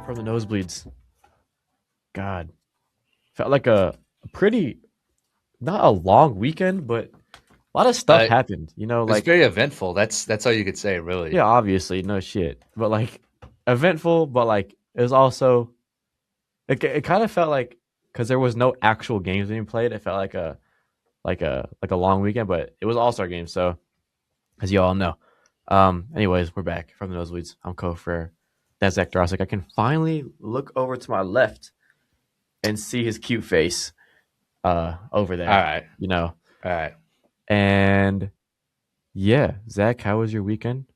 from the nosebleeds. God, felt like a pretty not a long weekend, but a lot of stuff Uh, happened. it's very eventful. That's all you could say, Yeah, really. obviously, no shit, but like eventful, but like it was also it kind of felt like because there was no actual games being played, it felt like a long weekend, but it was All Star games, so as you all know. Anyways, we're back from the nosebleeds. I'm Co for that's Zach Drosik. I can finally look over to my left and see his cute face over All there, right, you know. all right. And yeah, Zach, how was your weekend?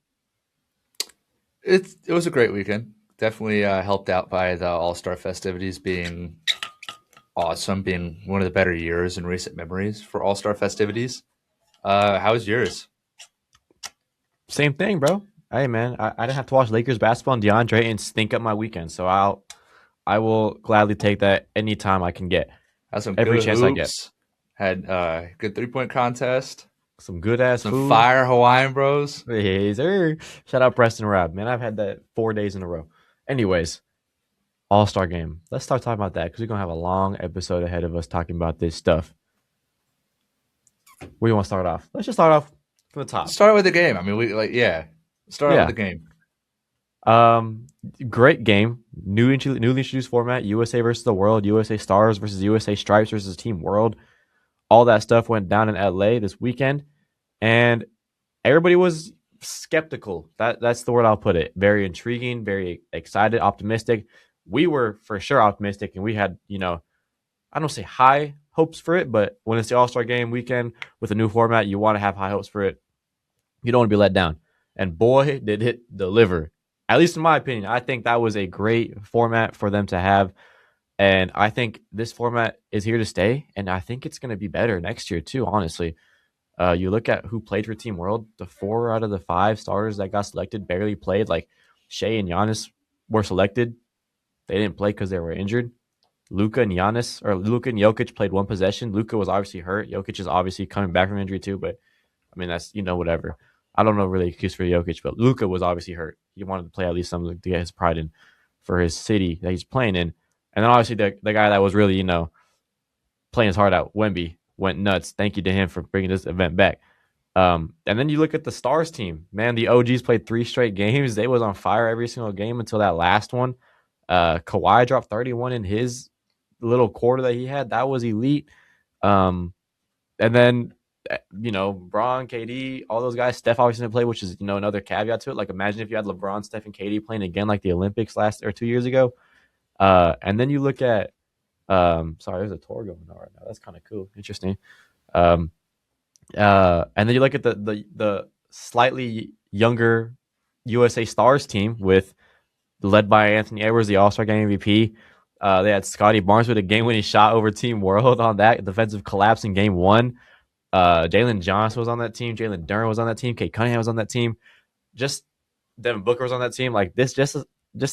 It was a great weekend. Definitely helped out by the All Star festivities being awesome, being one of the better years in recent memories for All Star festivities. How was yours? Same thing, bro. Hey man, I didn't have to watch Lakers basketball and DeAndre and stink up my weekend, so I will gladly take that anytime I can get, Had some every good chance I get. hoops. Had good 3-point contest. Some good ass Some food. fire Hawaiian bros. Hey, sir. Shout out Preston Rob. Man, I've had that 4 days in a row. Anyways, All Star game. Let's start talking about that because we're gonna have a long episode ahead of us talking about this stuff. Where you want to start off? Let's just start off from the top. Start with the game. I mean, we like yeah. Start out with Yeah. the game. Um, Great game. Newly introduced format. USA versus the world. USA Stars versus USA Stripes versus Team World. All that stuff went down in LA this weekend, and everybody was skeptical. That's the word I'll put it. Very intriguing. Very excited. Optimistic. We were for sure optimistic, and we had I don't say high hopes for it, but when it's the All Star Game weekend with a new format, you want to have high hopes for it. You don't want to be let down. And boy, did it deliver. At least in my opinion, I think that was a great format for them to have. And I think this format is here to stay. And I think it's going to be better next year, too, honestly. You look at who played for Team World, the 4 out of the 5 starters that got selected barely played. Like Shea and Giannis were selected. They didn't play because they were injured. Luka and Jokic played one possession. Luka was obviously hurt. Jokic is obviously coming back from injury too, but I mean that's whatever. I don't know really excuse for Jokic, but Luka was obviously hurt. He wanted to play at least something to get his pride in for his city that he's playing in. And then obviously the guy that was really playing his heart out, Wemby, went nuts. Thank you to him for bringing this event back. And then you look at the Stars team. Man, the OGs played 3 straight games. They was on fire every single game until that last one. Kawhi dropped 31 in his little quarter that he had. That was elite. Um, and then Braun, KD, all those guys. Steph obviously didn't play, which is another caveat to it. Like imagine if you had LeBron, Steph, and KD playing again like the Olympics last or 2 years ago. And then you look at sorry, there's a tour going on right now. That's kind of cool, interesting. Um, and then you look at the slightly younger USA Stars team with led by Anthony Edwards, the All Star Game MVP. They had Scotty Barnes with a game winning shot over Team World on that defensive collapse in Game One. Jalen Johnson was on that team. Jalen Duren was on that team. Kate Cunningham was on that team. Just Devin Booker was on that team. Like this, just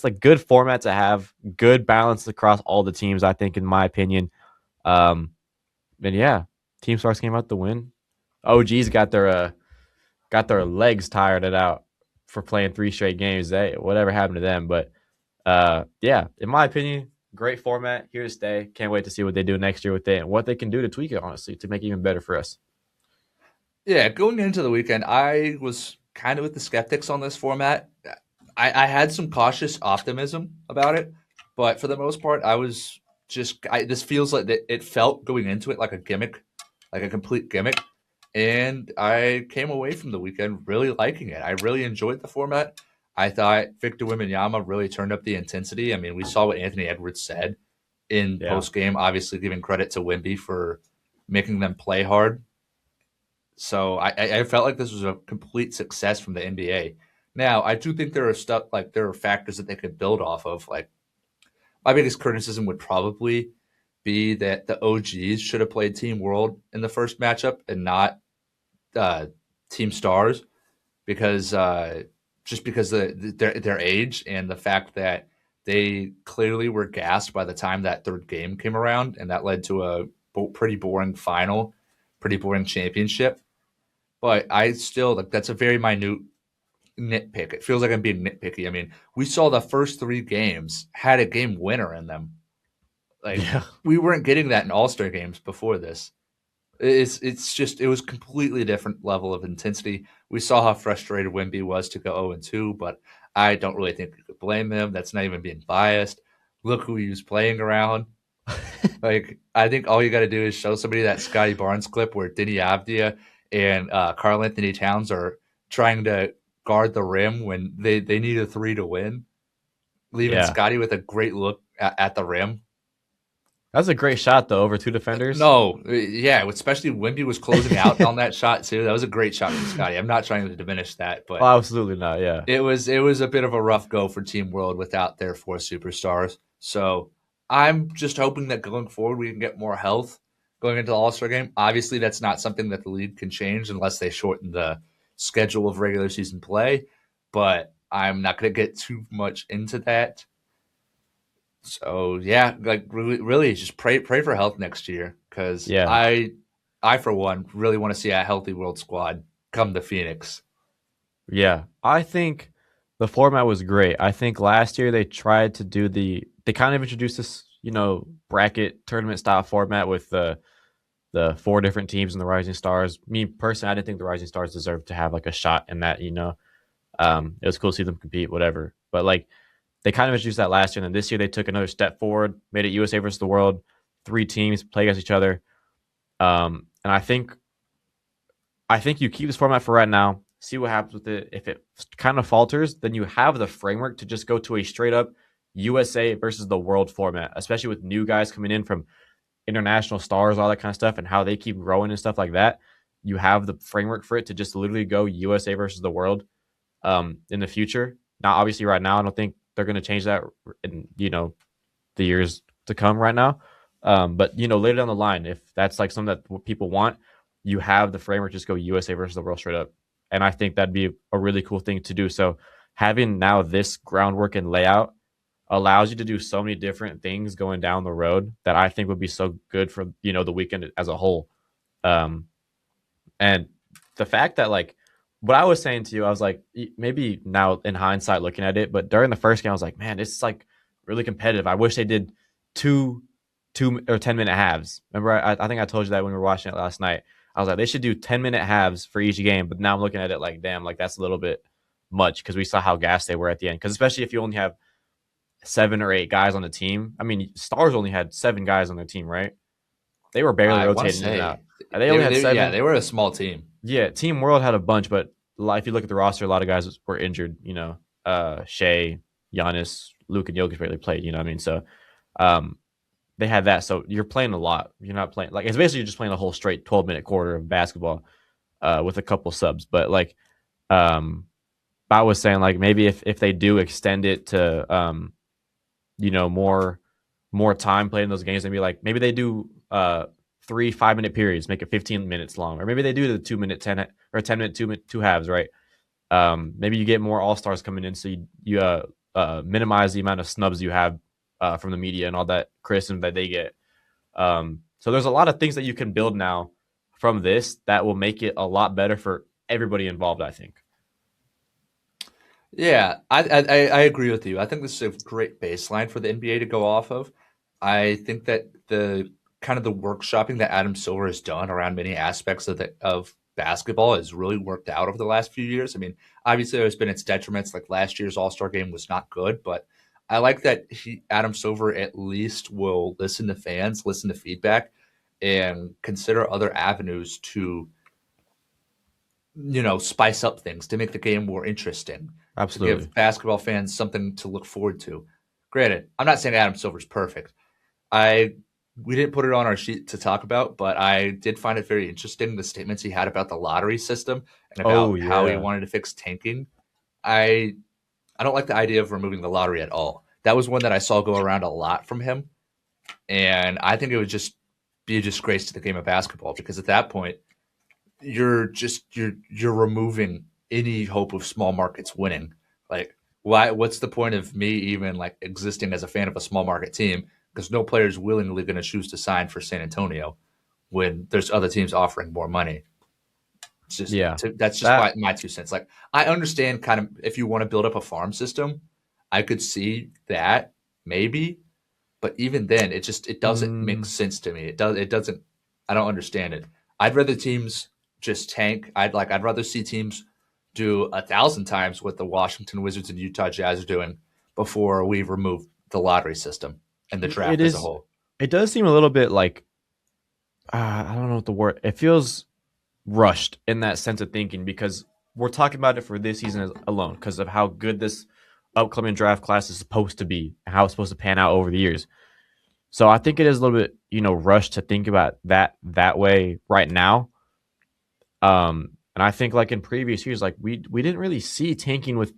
a good format to have, good balance across all the teams. I think, in my opinion. And yeah, Team Stars came out to win. OGs got their legs tired it out for playing 3 straight games. Whatever happened to them, but yeah, in my opinion, great format, here to stay. Can't wait to see what they do next year with it and what they can do to tweak it, honestly, to make it even better for us. Yeah, going into the weekend, I was kind of with the skeptics on this format. I had some cautious optimism about it, but for the most part, I was this feels like it felt going into it like a gimmick, like a complete gimmick. And I came away from the weekend really liking it. I really enjoyed the format. I thought Victor Wembanyama really turned up the intensity. I mean, we saw what Anthony Edwards said in Yeah. post game, obviously giving credit to Wemby for making them play hard. So I felt like this was a complete success from the NBA. Now I do think there are stuff like there are factors that they could build off of. Like my biggest criticism would probably be that the OGs should have played Team World in the first matchup and not uh, Team Stars because just because their age and the fact that they clearly were gassed by the time that third game came around, and that led to a pretty boring final, pretty boring championship. But I still like that's a very minute nitpick. It feels like I'm being nitpicky. I mean, we saw the first three games had a game winner in them. Like Yeah. we weren't getting that in All Star games before this. It's just it was completely different level of intensity. We saw how frustrated Wimby was to go 0-2, but I don't really think you could blame him. That's not even being biased. Look who he was playing around. Like I think all you got to do is show somebody that Scotty Barnes clip where Denny Avdia and Karl Anthony Towns are trying to guard the rim when they need a three to win, leaving Yeah. Scotty with a great look at the rim. That's a great shot though over two defenders. No, yeah, especially Wimby was closing out on that shot too. That was a great shot from Scotty. I'm not trying to diminish that, Oh, but absolutely not. Yeah. it was a bit of a rough go for Team World without their four superstars. So I'm just hoping that going forward we can get more health going into the All Star game. Obviously, that's not something that the league can change unless they shorten the schedule of regular season play. But I'm not going to get too much into that. So yeah, like really, just pray for health next year because Yeah. I for one really want to see a healthy world squad come to Phoenix. Yeah. I think the format was great. I think last year they tried to do they kind of introduced this, bracket tournament style format with the four different teams and the Rising Stars. Me personally, I didn't think the Rising Stars deserved to have like a shot in that. It was cool to see them compete, whatever. But like they kind of introduced that last year, and then this year they took another step forward, made it USA versus the world, three teams play against each other. And I think you keep this format for right now, see what happens with it. If it kind of falters, then you have the framework to just go to a straight up USA versus the world format, especially with new guys coming in from international stars, all that kind of stuff, and how they keep growing and stuff like that. You have the framework for it to just literally go USA versus the world in the future. Not obviously right now. I don't think they're going to change that in the years to come right now. But later down the line, if that's like something that people want, you have the framework just go USA versus the world straight up, and I think that'd be a really cool thing to do. So having now this groundwork and layout allows you to do so many different things going down the road that I think would be so good for the weekend as a whole. Um, and the fact that like what I was saying to you, I was like maybe now in hindsight looking at it, but during the first game I was like, man, it's like really competitive. I wish they did two or 10-minute halves. Remember, I think I told you that when we were watching it last night. I was like, they should do 10-minute halves for each game. But now I'm looking at it like, damn, like that's a little bit much because we saw how gassed they were at the end. Because especially if you only have 7 or 8 guys on the team. I mean, Stars only had 7 guys on their team, right? They were barely I want to rotating in and say out. They only had yeah, seven. they were a small team. Yeah, Team World had a bunch, but if you look at the roster, a lot of guys were injured. Shea, Giannis, Luke, and Jokic barely played. You know what I mean? So, they had that. So you're playing a lot. You're not playing like it's basically just playing a whole straight 12-minute quarter of basketball, with a couple subs. But like, I was saying like maybe if they do extend it to more time played in those games, maybe they do 3 5-minute periods, make it 15 minutes long, or maybe they do the 2-minute 10 minute two halves, right? Maybe you get more all stars coming in, so you minimize the amount of snubs you have from the media and all that criticism that they get. So there's a lot of things that you can build now from this that will make it a lot better for everybody involved, I think. Yeah, I agree with you. I think this is a great baseline for the NBA to go off of. I think that the kind of the workshopping that Adam Silver has done around many aspects of basketball has really worked out over the last few years. I mean, obviously there's been its detriments. Like last year's All Star game was not good, but I like that Adam Silver at least will listen to fans, listen to feedback, and consider other avenues to spice up things to make the game more interesting, to Absolutely. give basketball fans something to look forward to. Granted, I'm not saying Adam Silver's perfect. I We didn't put it on our sheet to talk about, but I did find it very interesting the statements he had about the lottery system and Oh about how he yeah. wanted to fix tanking. I I don't like the idea of removing the lottery at all. That was one that I saw go around a lot from him, and I think it would just be a disgrace to the game of basketball because at that point you're removing any hope of small markets winning. Like, why? What's the point of me even like existing as a fan of a small market team? Because no player is willingly going to choose to sign for San Antonio when there's other teams offering more money. Yeah. That's just That my 2 cents. Like I understand kind of if you want to build up a farm system, I could see that maybe, but even then, it doesn't make mm, sense to me. It doesn't. I don't understand it. I'd rather teams just tank. I'd rather see teams do 1,000 times what the Washington Wizards and Utah Jazz are doing before we remove the lottery system and the it draft as a is. whole. It does seem a little bit like I don't know what the word. It feels rushed in that sense of thinking because we're talking about it for this season alone because of how good this upcoming draft class is supposed to be and how it's supposed to pan out over the years. So I think it is a little bit, rushed to think about that way right now. And I think like in previous years, like we didn't really see tanking with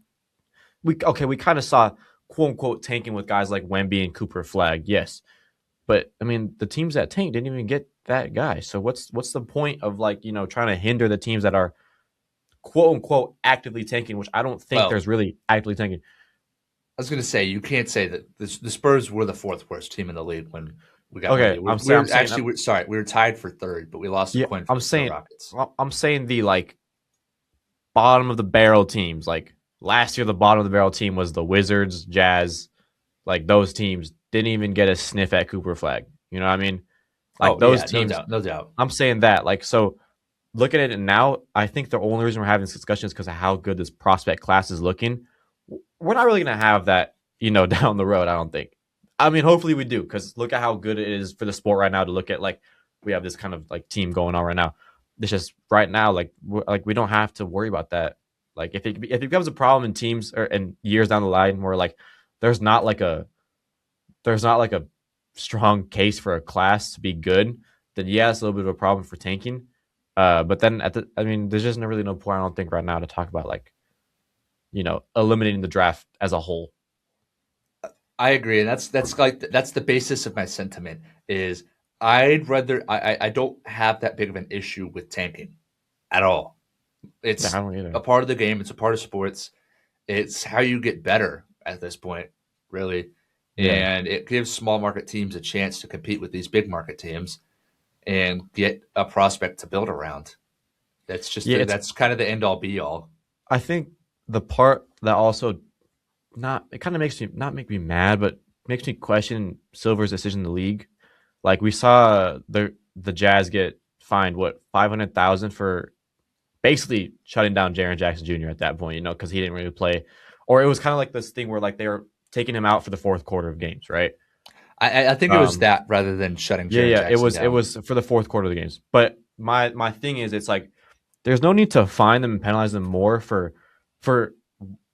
we kind of saw quote unquote tanking with guys like Wemby and Cooper Flag, yes. But I mean, the teams that tank didn't even get that guy. So what's the point of like trying to hinder the teams that are quote unquote actively tanking, which I don't think Well, there's really actively tanking. I was going to say you can't say that the Spurs were the fourth worst team in the league when we got Okay, Wemby. I'm We're saying actually sorry, we were tied for third, but we lost a yeah, coin I'm flip to the saying Rockets. I'm saying the like bottom of the barrel teams. Like last year, the bottom of the barrel team was the Wizards, Jazz. Like those teams didn't even get a sniff at Cooper Flag. You know what I mean? Like Oh those yeah, no teams. doubt, no doubt. I'm saying that. Like so, looking at it now, I think the only reason we're having this discussion is because of how good this prospect class is looking. We're not really going to have that, down the road. I don't think. I mean, hopefully we do because look at how good it is for the sport right now to look at like we have this kind of like team going on right now. It's just right now, like we don't have to worry about that. Like if it becomes a problem in teams or in years down the line where like there's not like a there's not like a strong case for a class to be good, then yeah, it's a little bit of a problem for tanking. But then I mean, there's just really no point I don't think right now to talk about like eliminating the draft as a whole. I agree, and that's the basis of my sentiment. Is I'd rather I don't have that big of an issue with tanking at all. Yeah, It's I don't a either. part of the game. It's a part of sports. It's how you get better at this point, really, Yeah, and it gives small market teams a chance to compete with these big market teams and get a prospect to build around. yeah. It's That's kind of the end all be all. I think the part that also not it kind of makes me not make me mad, but makes me question Silver's decision in the league. Like we saw the Jazz get fined what 500,000 for basically shutting down Jaren Jackson Jr. at that point, because he didn't really play, or it was kind of like this thing where like they were taking him out for the fourth quarter of games, right? I think it was Um, that rather than shutting yeah, Jaron yeah, it Jackson was it down. was for the fourth quarter of the games. But my thing is, it's like there's no need to fine them and penalize them more for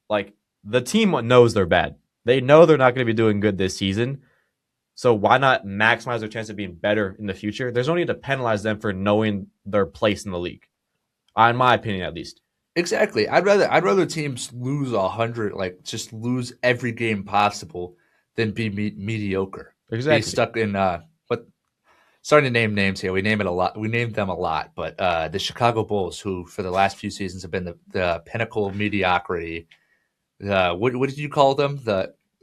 like the team knows they're bad. They know they're not going to be doing good this season. So why not maximize their chance of being better in the future? There's no need to penalize them for knowing their place in the league. In my opinion, at least. Exactly. I'd rather teams lose 100, like just lose every game possible, than be mediocre. Be Exactly. stuck in but starting to name names here. We name it a lot. We named them a lot, but the Chicago Bulls, who for the last few seasons have been the pinnacle of mediocrity. What did you call them?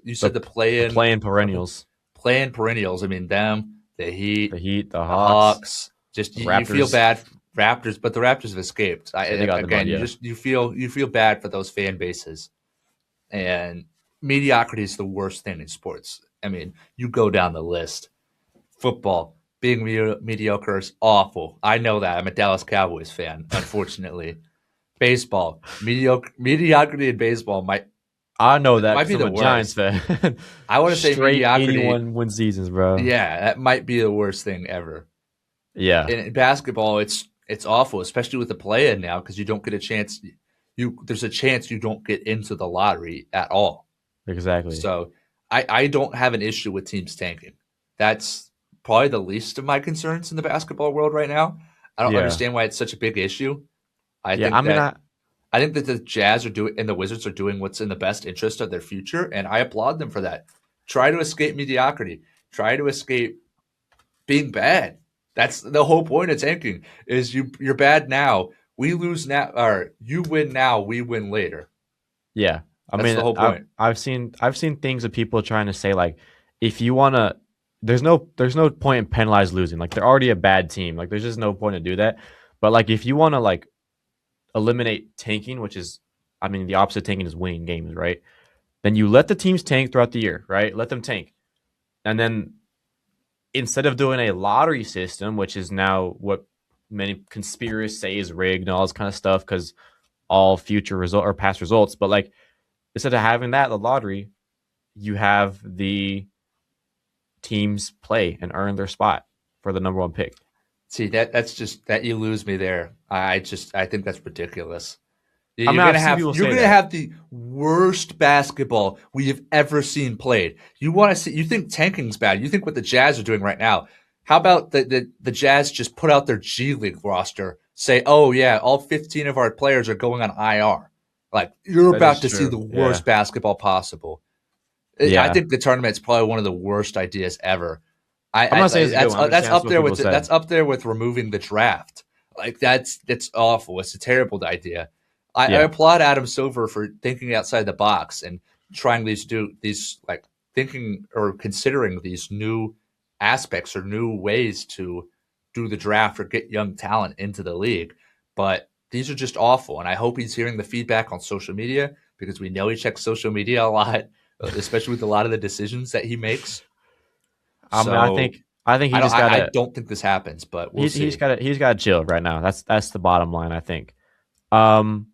You The said the the play in playing something perennials, play in perennials. I mean them, the the Heat, Heat, the the Hawks, Hawks. Just the you feel Raptors. bad, Raptors, but the Raptors have escaped. Yeah, they got the mud. Again, Yeah, you feel bad for those fan bases, and mediocrity is the worst thing in sports. I mean, you go down the list. Football being mediocre is awful. I know that. I'm a Dallas Cowboys fan. Unfortunately, baseball mediocrity in baseball I know that might because be I'm the a Giants worst. fan. I want to say Straight mediocrity. 81 win seasons, bro. Yeah, that might be the worst thing ever. Yeah, In basketball, it's awful, especially with the play-in now because you don't get a chance. There's a chance you don't get into the lottery at all. exactly. So I don't have an issue with teams tanking. That's probably the least of my concerns in the basketball world right now. I don't Yeah, understand why it's such a big issue. I yeah. I think mean, that I think that the Jazz are doing and the Wizards are doing what's in the best interest of their future, and I applaud them for that. Try to escape mediocrity. Try to escape being bad. That's the whole point of tanking. Is you're bad now. We lose now, or you win now. We win later. yeah. I That's mean, the whole point. I've seen things of people trying to say like, if you wanna, there's no point in penalized losing. Like they're already a bad team. Like there's just no point to do that. But like if you wanna like eliminate tanking, which is, I mean, the opposite of tanking is winning games, right? Then you let the teams tank throughout the year, right? Let them tank. And then instead of doing a lottery system, which is now what many conspiracists say is rigged and all this kind of stuff because all future result or past results, but like instead of having that, the lottery, you have the teams play and earn their spot for the number one pick. See, that's just that you lose me there. I think that's ridiculous. I mean, I've seen people You're say gonna that. have the worst basketball we have ever seen played. You think tanking's bad. You think what the Jazz are doing right now. How about the Jazz just put out their G League roster, say, oh yeah, all 15 of our players are going on IR. Like you're That is about to see the true. Yeah. worst basketball possible. I Yeah. think the tournament's probably one of the worst ideas ever. I'm not saying it's a good one. I'm just That's saying that's up what there people with say. that's up there with removing the draft. Like that's awful. It's a terrible idea. I Yeah. applaud Adam Silver for thinking outside the box and trying these like thinking or considering these new aspects or new ways to do the draft or get young talent into the league. But these are just awful, and I hope he's hearing the feedback on social media because we know he checks social media a lot, especially with a lot of the decisions that he makes. I mean, So I think he just I gotta don't think this happens, but we'll see. he's gotta chill right now. That's the bottom line, I think. Um,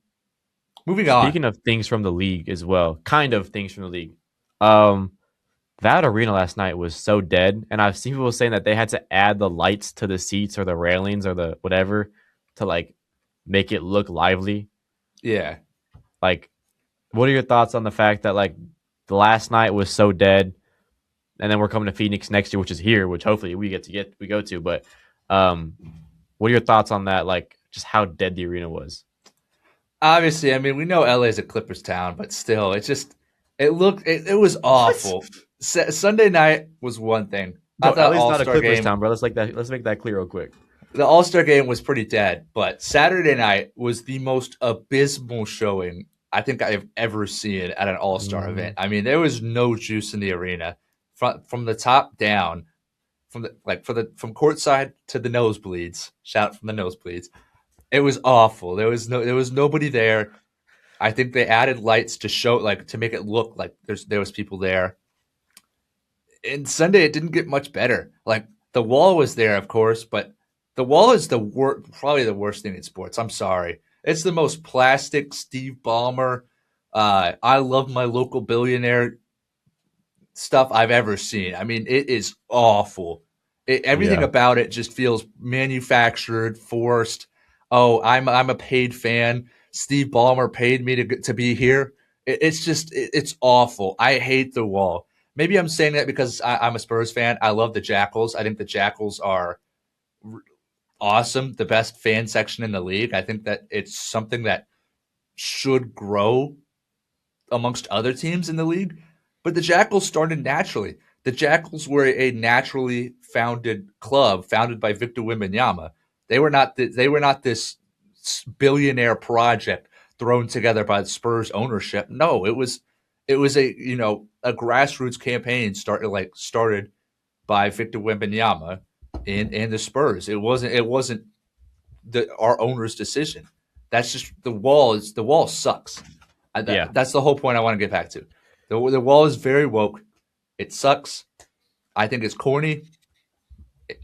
Moving on. Speaking of things from the league as well, kind of things from the league. Um, that arena last night was so dead, and I've seen people saying that they had to add the lights to the seats or the railings or the whatever to like make it look lively. Yeah. Like, what are your thoughts on the fact that like the last night was so dead, and then we're coming to Phoenix next year, which is here, which hopefully we go to. But um, what are your thoughts on that? Like, just how dead the arena was. Obviously, I mean, we know LA is a Clippers town, but still, it was What? awful. Sunday night was one thing. I Bro, thought LA's All not a Star Clippers game, town, bro. Let's like that. Let's make that clear real quick. the All Star game was pretty dead, but Saturday night was the most abysmal showing I think I've ever seen at an All Star Mm-hmm. event. I mean, there was no juice in the arena from the top down, from courtside to the nosebleeds. Shout from the nosebleeds. It was awful. There was nobody there. I think they added lights to show like to make it look like there was people there. And Sunday it didn't get much better. Like the wall was there, of course, but the wall is probably the worst thing in sports. I'm sorry. It's the most plastic Steve Ballmer. I love my local billionaire stuff I've ever seen. I mean, it is awful. Everything Yeah. about it just feels manufactured, forced. Oh, I'm a paid fan. Steve Ballmer paid me to be here. It's awful. I hate the wall. Maybe I'm saying that because I'm a Spurs fan. I love the Jackals. I think the Jackals are awesome, the best fan section in the league. I think that it's something that should grow amongst other teams in the league. But the Jackals started naturally. The Jackals were a naturally founded club, founded by Victor Wembanyama. They were not this billionaire project thrown together by the Spurs ownership. No, it was a a grassroots campaign started by Victor Wembanyama and the Spurs. It wasn't our owner's decision. That's just the wall sucks. Yeah. That's the whole point I want to get back to. The wall is very woke. It sucks. I think it's corny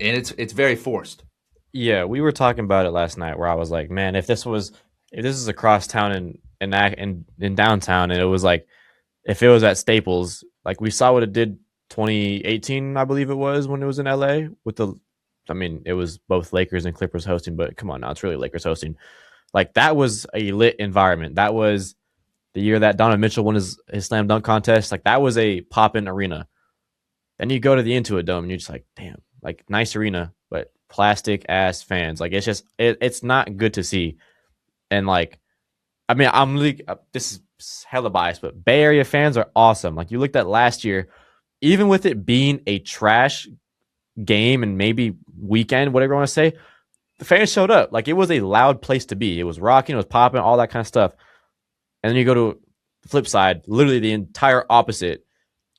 and it's very forced. Yeah. We were talking about it last night where I was like, man, if this is across town in downtown and it was like if it was at Staples, like we saw what it did 2018, I believe it was when it was in LA with the I mean, it was both Lakers and Clippers hosting, but come on now, it's really Lakers hosting. Like that was a lit environment. That was the year that Donovan Mitchell won his slam dunk contest. Like that was a pop in arena. Then you go to the Intuit Dome and you're just like, damn, like nice arena, but plastic ass fans. Like it's just it's not good to see. And like, I mean, I'm really this is hella biased, but Bay Area fans are awesome. Like you looked at last year, even with it being a trash game and maybe weekend, whatever you want to say, the fans showed up. Like it was a loud place to be. It was rocking, it was popping, all that kind of stuff. And then you go to the flip side, literally the entire opposite.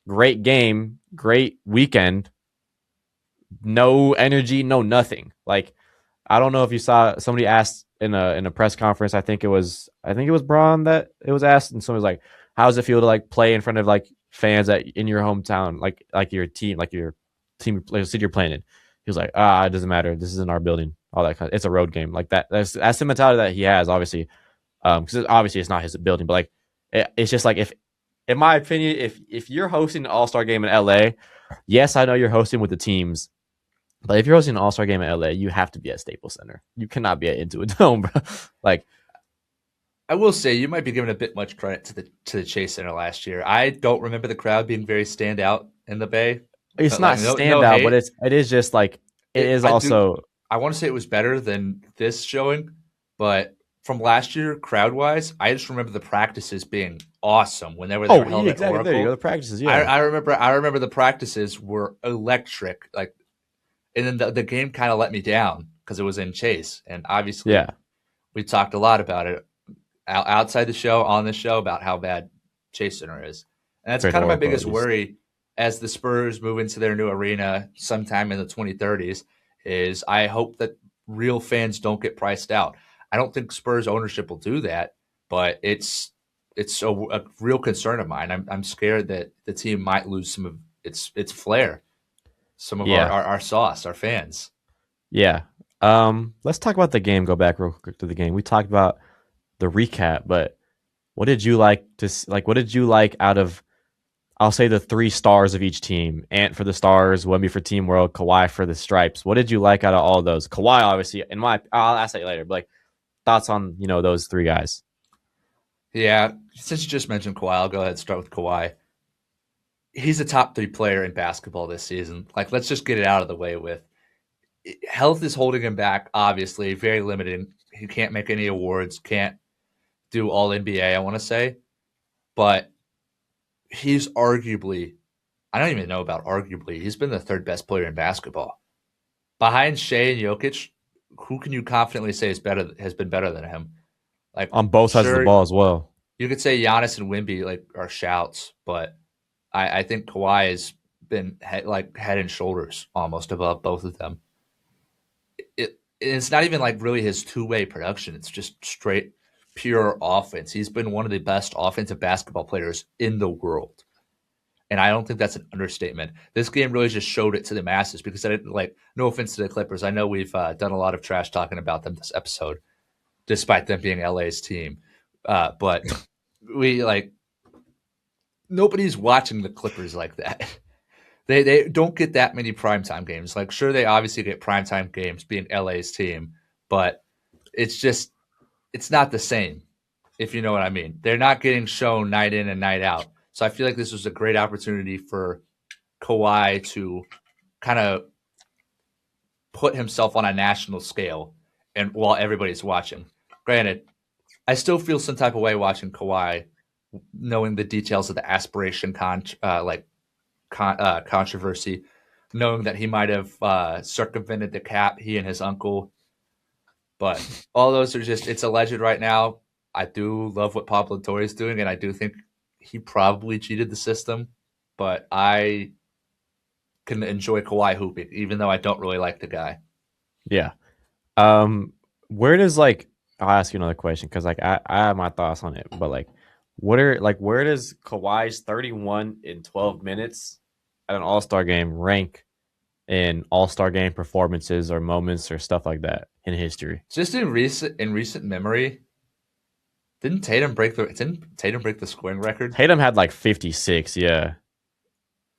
Great game, great weekend, no energy, no nothing. Like I don't know if you saw somebody asked in a press conference. I think it was Braun that it was asked, and someone was like, "How does it feel to like play in front of like fans that in your hometown, like your team, like the city you're playing in?" He was like, "Ah, it doesn't matter. This isn't our building. All that kind of, it's a road game like that. That's the mentality that he has, obviously, because obviously it's not his building, but like it's just like if, in my opinion, if you're hosting an All Star game in LA, yes, I know you're hosting with the teams, but if you're hosting an All Star game in LA, you have to be at Staples Center. You cannot be at Intuit Dome, bro. Like, I will say you might be giving a bit much credit to the Chase Center last year. I don't remember the crowd being very standout in the Bay. it's not Like no standout, but hate. it is just like it is I do. also. I want to say it was better than this showing, but from last year, crowd wise, I just remember the practices being awesome whenever they were Oh, held yeah, at exactly. There you go. Oracle. The practices, I, yeah, I remember I remember the practices were electric. Like, and then the game kind of let me down because it was in Chase, and obviously yeah. we talked a lot about it outside the show, on the show, about how bad Chase Center is. And that's Compared to kind of my Oracle, at biggest least. worry as the Spurs move into their new arena sometime in the 2030s is I hope that real fans don't get priced out. I don't think Spurs ownership will do that, but it's a real concern of mine. I'm scared that the team might lose some of its flair, some of Yeah, our sauce, our fans. yeah. Let's talk about the game. Go back real quick to the game. We talked about the recap, but what did you like like? What did you like out of? I'll say the three stars of each team. Ant for the stars, Wemby for Team World, Kawhi for the stripes. What did you like out of all of those? Kawhi, obviously, I'll ask that later, but like thoughts on those three guys. Yeah, since you just mentioned Kawhi, I'll go ahead and start with Kawhi. He's a top three player in basketball this season. Like, let's just get it out of the way with. Health is holding him back, obviously, very limited. He can't make any awards, can't do all NBA, I want to say. But he's arguably, I don't even know about arguably, he's been the third best player in basketball. Behind Shea and Jokic, who can you confidently say has been better than him? Like, On both sides of the sure, ball as well. you could say Giannis and Wimby like are shouts, but I think Kawhi has been head and shoulders almost above both of them. It's not even like really his two-way production. It's just straight pure offense. He's been one of the best offensive basketball players in the world. And I don't think that's an understatement. This game really just showed it to the masses because I didn't like, no offense to the Clippers. I know we've done a lot of trash talking about them this episode, despite them being LA's team. But we like, nobody's watching the Clippers like that. They don't get that many primetime games. Like, sure, they obviously get primetime games being LA's team, but it's just it's not the same, if you know what I mean. They're not getting shown night in and night out. So I feel like this was a great opportunity for Kawhi to kind of put himself on a national scale and while everybody's watching. Granted, I still feel some type of way watching Kawhi, knowing the details of the aspiration controversy, knowing that he might have circumvented the cap, he and his uncle. But all those are just, it's alleged right now. I do love what Pablo Torre is doing, and I do think he probably cheated the system. But I can enjoy Kawhi hooping, even though I don't really like the guy. Yeah. Um, where does like I'll ask you another question because like I have my thoughts on it, but like where does Kawhi's 31 in 12 minutes at an All Star game rank in All Star game performances or moments or stuff like that in history? Just in recent memory, didn't Tatum break the scoring record? Tatum had like 56. Yeah,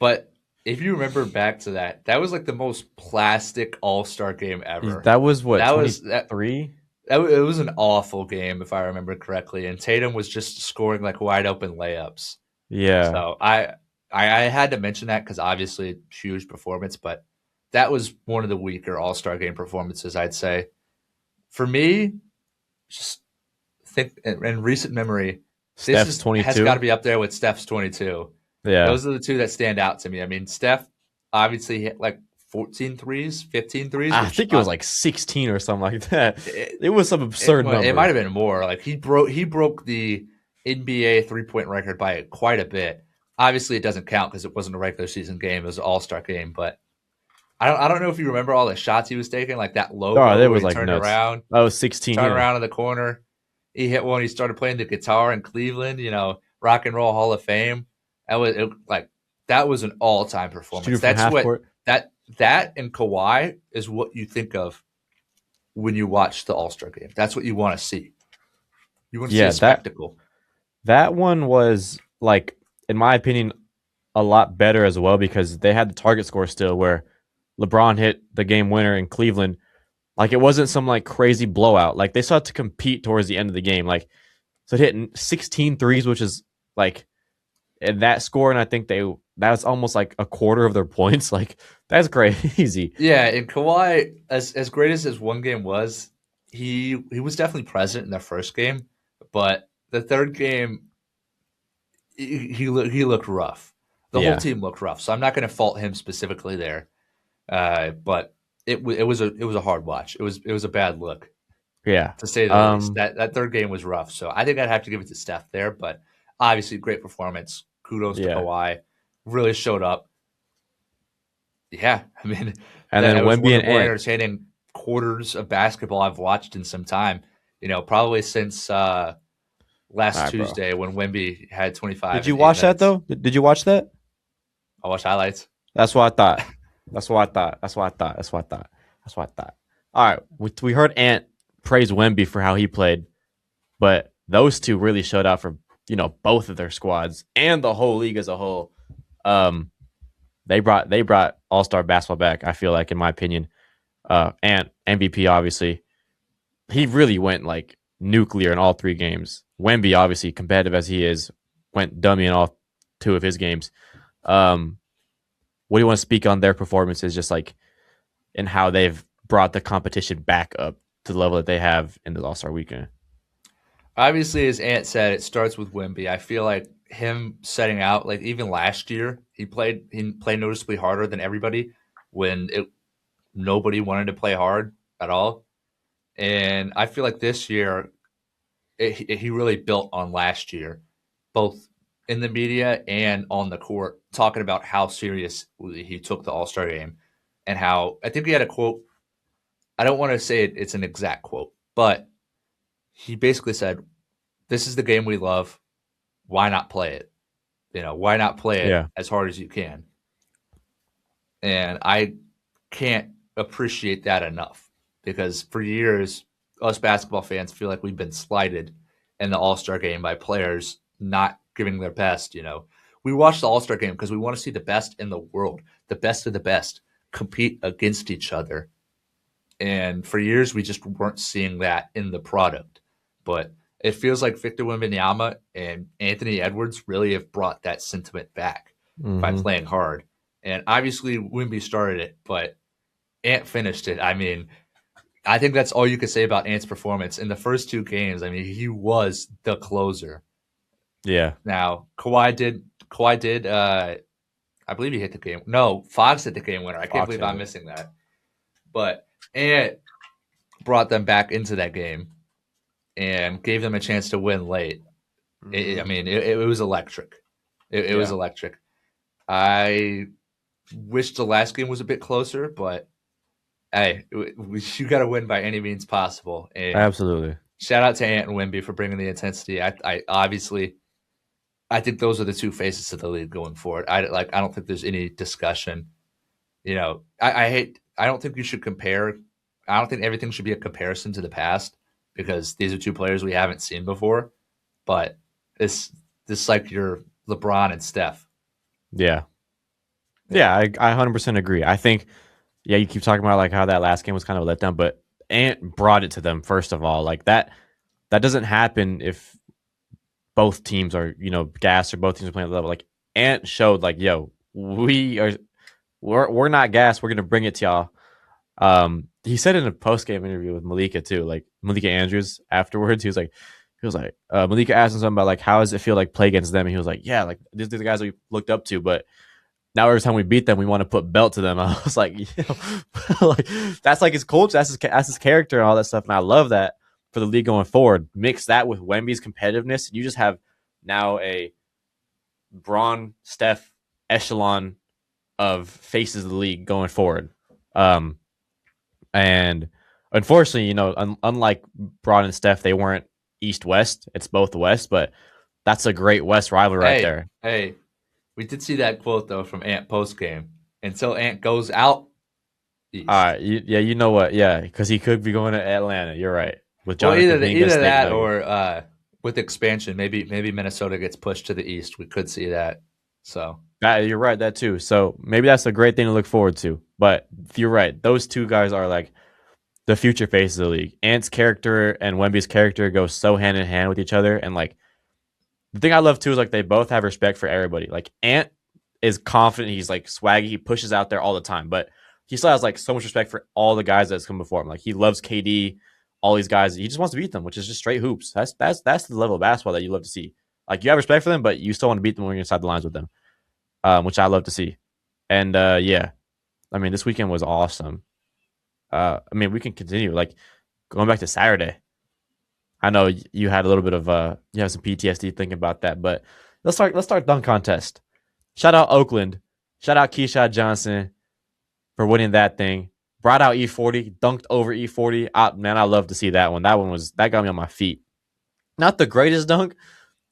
But if you remember back to that, that was like the most plastic All Star game ever. that was what That was that 23. It was an awful game, if I remember correctly, and Tatum was just scoring like wide open layups. Yeah, So I had to mention that because obviously huge performance, but that was one of the weaker All Star game performances, I'd say. For me, just think in recent memory, Steph's has got 22. to be up there with Steph's 22. Yeah, Those are the two that stand out to me. I mean, Steph obviously hit like 14 threes, 15 threes, I which think it was like 16 or something like that. it, It was some absurd it might number. have been more. Like he broke the NBA 3-point record by quite a bit. Obviously, it doesn't count because it wasn't a regular season game; it was an All Star game. But I don't know if you remember all the shots he was taking, like that Oh, logo that where was he like turned nuts. around, Oh, 16, turned yeah. around in the corner. He hit one. He started playing the guitar in Cleveland. Rock and Roll Hall of Fame. That was an all time performance. Shooting from That's half what court. that and Kawhi is what you think of when you watch the All Star game. That's what you want to see. You want to see a Yeah, that spectacle. that one was like, in my opinion, a lot better as well because they had the target score still where LeBron hit the game winner in Cleveland. Like it wasn't some like crazy blowout. Like they still had to compete towards the end of the game. Like so it hit 16 threes, which is like in that score, and I think that's almost like a quarter of their points. Like that's crazy. Yeah, and Kawhi, as great as his one game was, he was definitely present in the first game, but the third game he looked rough. The whole Yeah, team looked rough, so I'm not going to fault him specifically there. But it was a hard watch. It was a bad look yeah, to say the least. um, That third game was rough, so I think I'd have to give it to Steph there. But obviously, great performance. Kudos to yeah. Kawhi. Really showed up. Yeah, I mean And then that was Wemby one of and the more Ant. entertaining quarters of basketball I've watched in some time. Probably since All last right, bro. Tuesday when Wemby had Did 25 you in eight watch that minutes. though? Did you watch that? I watched highlights. That's what I thought. That's what I thought. That's what I thought. That's what I thought. That's what I thought. All right, we heard Ant praise Wemby for how he played, but those two really showed out for both of their squads and the whole league as a whole. Um, they brought All Star basketball back. I feel like, in my opinion, Ant MVP obviously he really went like nuclear in all three games. Wemby obviously competitive as he is went dummy in all two of his games. Um, what do you want to speak on their performances, just like and how they've brought the competition back up to the level that they have in the All Star weekend? Obviously, as Ant said, it starts with Wemby. I feel like him setting out, like even last year, he played noticeably harder than everybody when nobody wanted to play hard at all. And I feel like this year he really built on last year, both in the media and on the court, talking about how serious he took the All Star game and how I think he had a quote. I don't want to say it's an exact quote, but he basically said, "This is the game we love. Why not play it? Why not play it Yeah, as hard as you can?" And I can't appreciate that enough because for years, us basketball fans feel like we've been slighted in the All Star game by players not giving their best. We watch the All Star game because we want to see the best in the world, the best of the best, compete against each other. And for years, we just weren't seeing that in the product. But it feels like Victor Wembanyama and Anthony Edwards really have brought that sentiment back by mm-hmm. playing hard. And obviously, Wemby started it, but Ant finished it. I mean, I think that's all you could say about Ant's performance in the first two games. I mean, he was the closer. Yeah, Now, Kawhi did. I believe he hit the game. No, Fox hit the game winner. I can't Fox believe hit I'm it. missing that. But Ant brought them back into that game and gave them a chance to win late. I Mm-hmm. mean, it was electric. It was Yeah, electric. I wish the last game was a bit closer, but hey, you got to win by any means possible. And absolutely. shout out to Ant and Wimby for bringing the intensity. I obviously, I think those are the two faces of the league going forward. I don't think there's any discussion. I don't think you should compare. I don't think everything should be a comparison to the past because these are two players we haven't seen before. But it's this like your LeBron and Steph. Yeah, Yeah. yeah. I 100% agree. I think you keep talking about like how that last game was kind of a letdown, but Ant brought it to them first of all. Like that doesn't happen if both teams are gassed or both teams are playing at the level. Like Ant showed like yo we're not gassed. We're gonna bring it to y'all. He said in a post game interview with Malika too, like Malika Andrews afterwards, Malika asked him something about like how does it feel like play against them, and he was like, yeah, like these are the guys we looked up to, but now every time we beat them, we want to put belt to them. I was like, like that's like his culture, that's his character and all that stuff, and I love that for the league going forward. Mix that with Wemby's competitiveness, and you just have now a Braun Steph echelon of faces of the league going forward. Um, and unfortunately, unlike Braun and Steph, they weren't East West. It's both West, but that's a great West rivalry right Hey, there. hey, we did see that quote though from Ant post game. Until Ant goes out All east. right, yeah, you know what? Yeah, because he could be going to Atlanta. You're right. With Well, Jonathan Minga, either Snake that Nugget. or with expansion, maybe Minnesota gets pushed to the east. We could see that. So You're right, that too. So maybe that's a great thing to look forward to. But you're right. Those two guys are like the future faces of the league. Ant's character and Wemby's character go so hand in hand with each other. And like the thing I love too is like they both have respect for everybody. Like Ant is confident, he's like swaggy, he pushes out there all the time, but he still has like so much respect for all the guys that's come before him. Like he loves KD, all these guys. He just wants to beat them, which is just straight hoops. That's the level of basketball that you love to see. Like you have respect for them, but you still want to beat them when you're inside the lines with them, which I love to see. And yeah, I mean this weekend was awesome. I mean we can continue like going back to Saturday. I know you had a little bit of you have some PTSD thinking about that, but let's start dunk contest. Shout out Oakland. Shout out Keyshawn Johnson for winning that thing. Brought out E40, dunked over E40. Man, I love to see that one. That got me on my feet. Not the greatest dunk.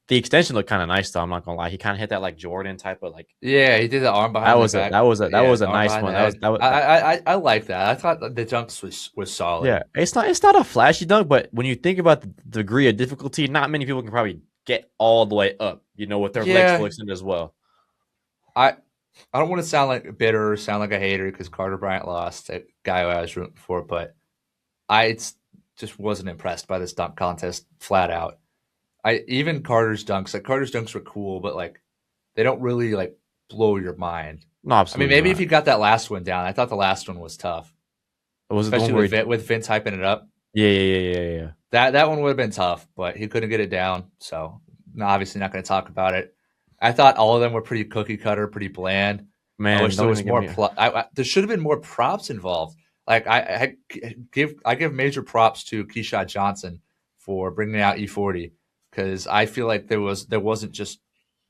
The extension looked kind of nice though. I'm not gonna lie. He kind of hit that like Jordan type of like. yeah, he did the arm That behind the was a back. that was a that Yeah, was a the arm nice behind the one. head. I like that. I thought the dunks was solid. Yeah. It's not a flashy dunk, but when you think about the degree of difficulty, not many people can probably get all the way up. With their legs Yeah, fully extended as well. I I don't want to sound like bitter or sound like a hater because Carter Bryant lost, a guy who I was rooting for, but just wasn't impressed by this dunk contest flat out. I even Carter's dunks were cool, but like they don't really like blow your mind. No, I mean, absolutely maybe if not. he got that last one down, I thought the last one was tough, Was it the one especially where he? With Vince hyping it up. Yeah, yeah, yeah, yeah, yeah. That one would have been tough, but he couldn't get it down, so obviously not going to talk about it. I thought all of them were pretty cookie cutter, pretty bland. I Man, wish there don't was even give more. me. There should have been more props involved. Like I give major props to Keyshawn Johnson for bringing out E40 because I feel like there wasn't just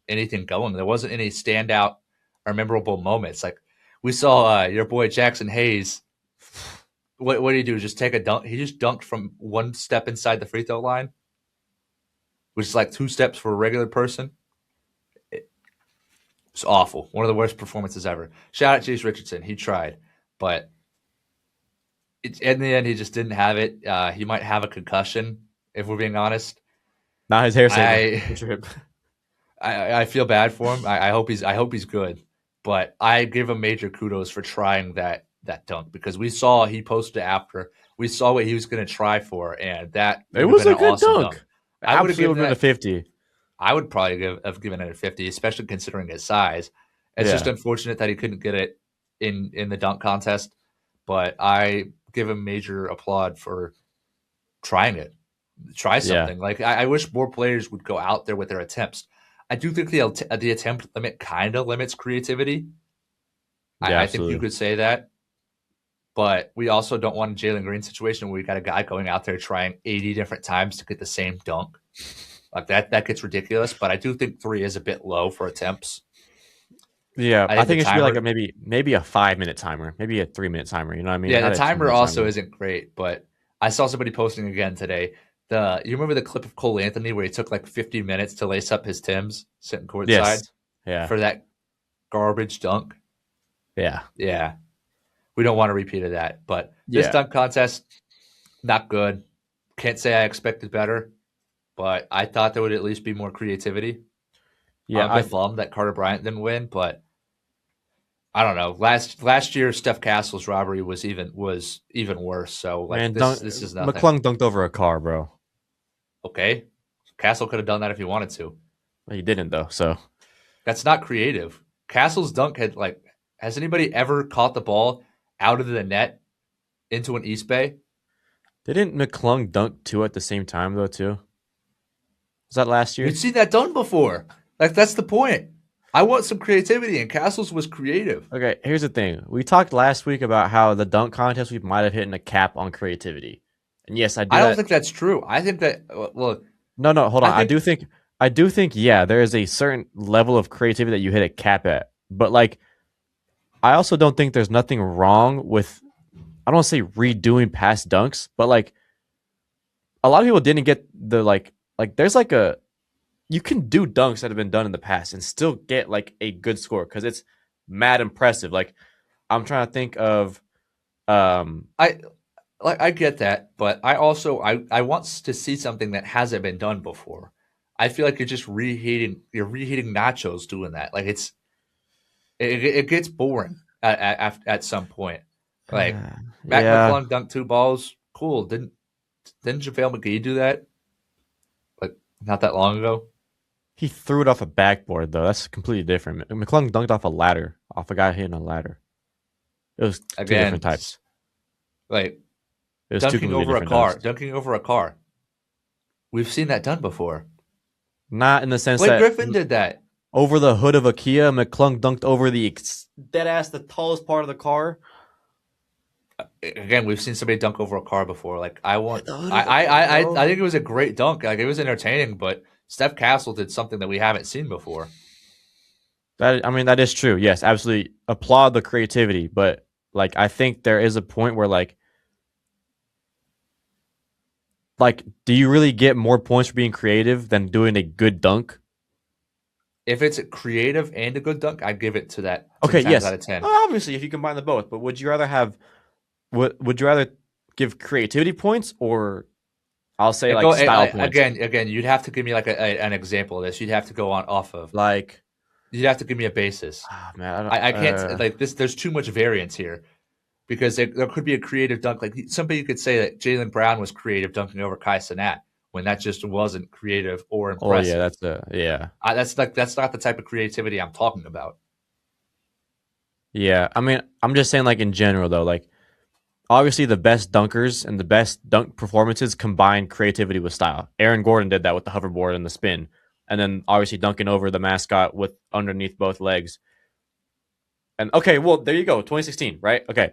anything going. There wasn't any standout or memorable moments. Like we saw your boy Jackson Hayes. What did he do? Just take a dunk? He just dunked from one step inside the free throw line, which is like two steps for a regular person. It's awful. One of the worst performances ever. Shout out Chase Richardson. He tried, but in the end, he just didn't have it. He might have a concussion, if we're being honest. Not his hair saver. I I feel bad for him. I hope he's good, but I give him major kudos for trying that dunk because we saw he posted after. We saw what he was going to try for, and that It would have was been a an good awesome dunk. dunk. I would have Absolutely given would have been a that 50. I would probably have given it a 50, especially considering his size. It's just Yeah. unfortunate that he couldn't get it in the dunk contest, but I give him major applaud for trying it. Try Yeah. something. Like I wish more players would go out there with their attempts. I do think the attempt limit kind of limits creativity. Yeah, I think you absolutely. could say that, but we also don't want a Jalen Green situation where we got a guy going out there trying 80 different times to get the same dunk. Like that gets ridiculous. But I do think three is a bit low for attempts. Yeah, I I think the think it should be like a timer, maybe a 5 minute timer, maybe a 3 minute timer. You know what I mean? yeah, the Not a two timer minute also timer. isn't great. But I saw somebody posting again today. You remember the clip of Cole Anthony where he took like 50 minutes to lace up his Timbs sitting Yes. courtside Yeah. for that garbage dunk? Yeah. Yeah, we don't want a repeat of that. But this Yeah. dunk contest, not good. Can't say I expected better, but I thought there would at least be more creativity. Yeah. I'm a bit bummed that Carter Bryant didn't win, but I don't know. Last year, Steph Castle's robbery was even worse. So like Man, dunk, this is nothing. McClung dunked over a car, bro. Okay, Castle could have done that if he wanted to. He didn't though. So That's not creative. Castle's dunk had like, has anybody ever caught the ball out of the net into an East Bay? didn't McClung dunk two at the same time though too? Was that last We've year? seen that done before. Like that's the point. I want some creativity, and Castles was creative. Okay, here's the thing. We talked last week about how the dunk contest we might have hit a cap on creativity. And yes, I do I don't that. think that's true. I think that look, No, no, hold I on. I think do think yeah, there is a certain level of creativity that you hit a cap at. But like I also don't think there's nothing wrong with I don't want to say redoing past dunks, but like a lot of people didn't get the like there's like a you can do dunks that have been done in the past and still get like a good score because it's mad impressive. Like I'm trying to think of I I get that, but I want to see something that hasn't been done before. I feel like you're reheating nachos doing that. Like it gets boring at some point. Like Mac yeah, McClung dunked 2 balls, cool. Didn't JaVale McGee do that like not that long ago? he threw it off a backboard though. That's completely different. McClung dunked off a ladder, off a guy hitting a ladder. It was two different Again, types. like It was two completely different dunks. dunking over a car. We've seen that done before. Not in the sense Blake that Griffin did that. over the hood of a Kia, McClung dunked over the dead ass the tallest part of the car. Again, we've seen somebody dunk over a car before. Like The hood of the car, bro. I think it was a great dunk. Like it was entertaining, but Steph Castle did something that we haven't seen before. That I mean that is true. Yes, absolutely applaud the creativity, but like I think there is a point where like do you really get more points for being creative than doing a good dunk? If it's creative and a good dunk, I'd give it to that ten Okay, times yes. out of 10. Obviously if you combine the both, but would you rather have would you rather give creativity points or I'll say And like go style points? again. You'd have to give me like an example of this. You'd have to go on off of. Like You'd have to give me a basis. man, I don't I can't like this. There's too much variance here because there could be a creative dunk. Like somebody could say that Jalen Brown was creative dunking over Kai Cenat when that just wasn't creative or oh yeah, impressive. yeah. That's not the type of creativity I'm talking about. Yeah. I mean, I'm just saying like in general though, like obviously the best dunkers and the best dunk performances combine creativity with style. Aaron Gordon did that with the hoverboard and the spin. And then obviously dunking over the mascot with underneath both legs. And okay, well, there you go. 2016, right? Okay.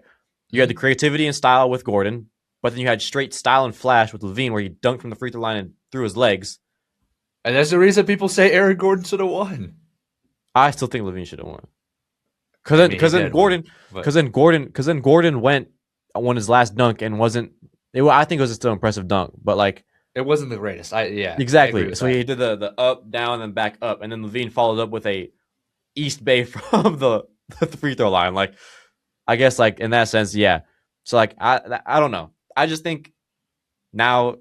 You had the Mhm. creativity and style with Gordon, but then you had straight style and flash with Levine where he dunked from the free throw line and threw his legs. And there's the reason people say Aaron Gordon should have won. I still think Levine should have won. I mean, he Cause then did win, Gordon, but cause then Gordon went on his last dunk and wasn't. I think it was a still impressive dunk, but like it wasn't the greatest. I agree exactly. with So that. he did the up, down, and back up, and then Levine followed up with a East Bay from the free throw line. Like I guess like in that sense, yeah. So like I don't know. I just think now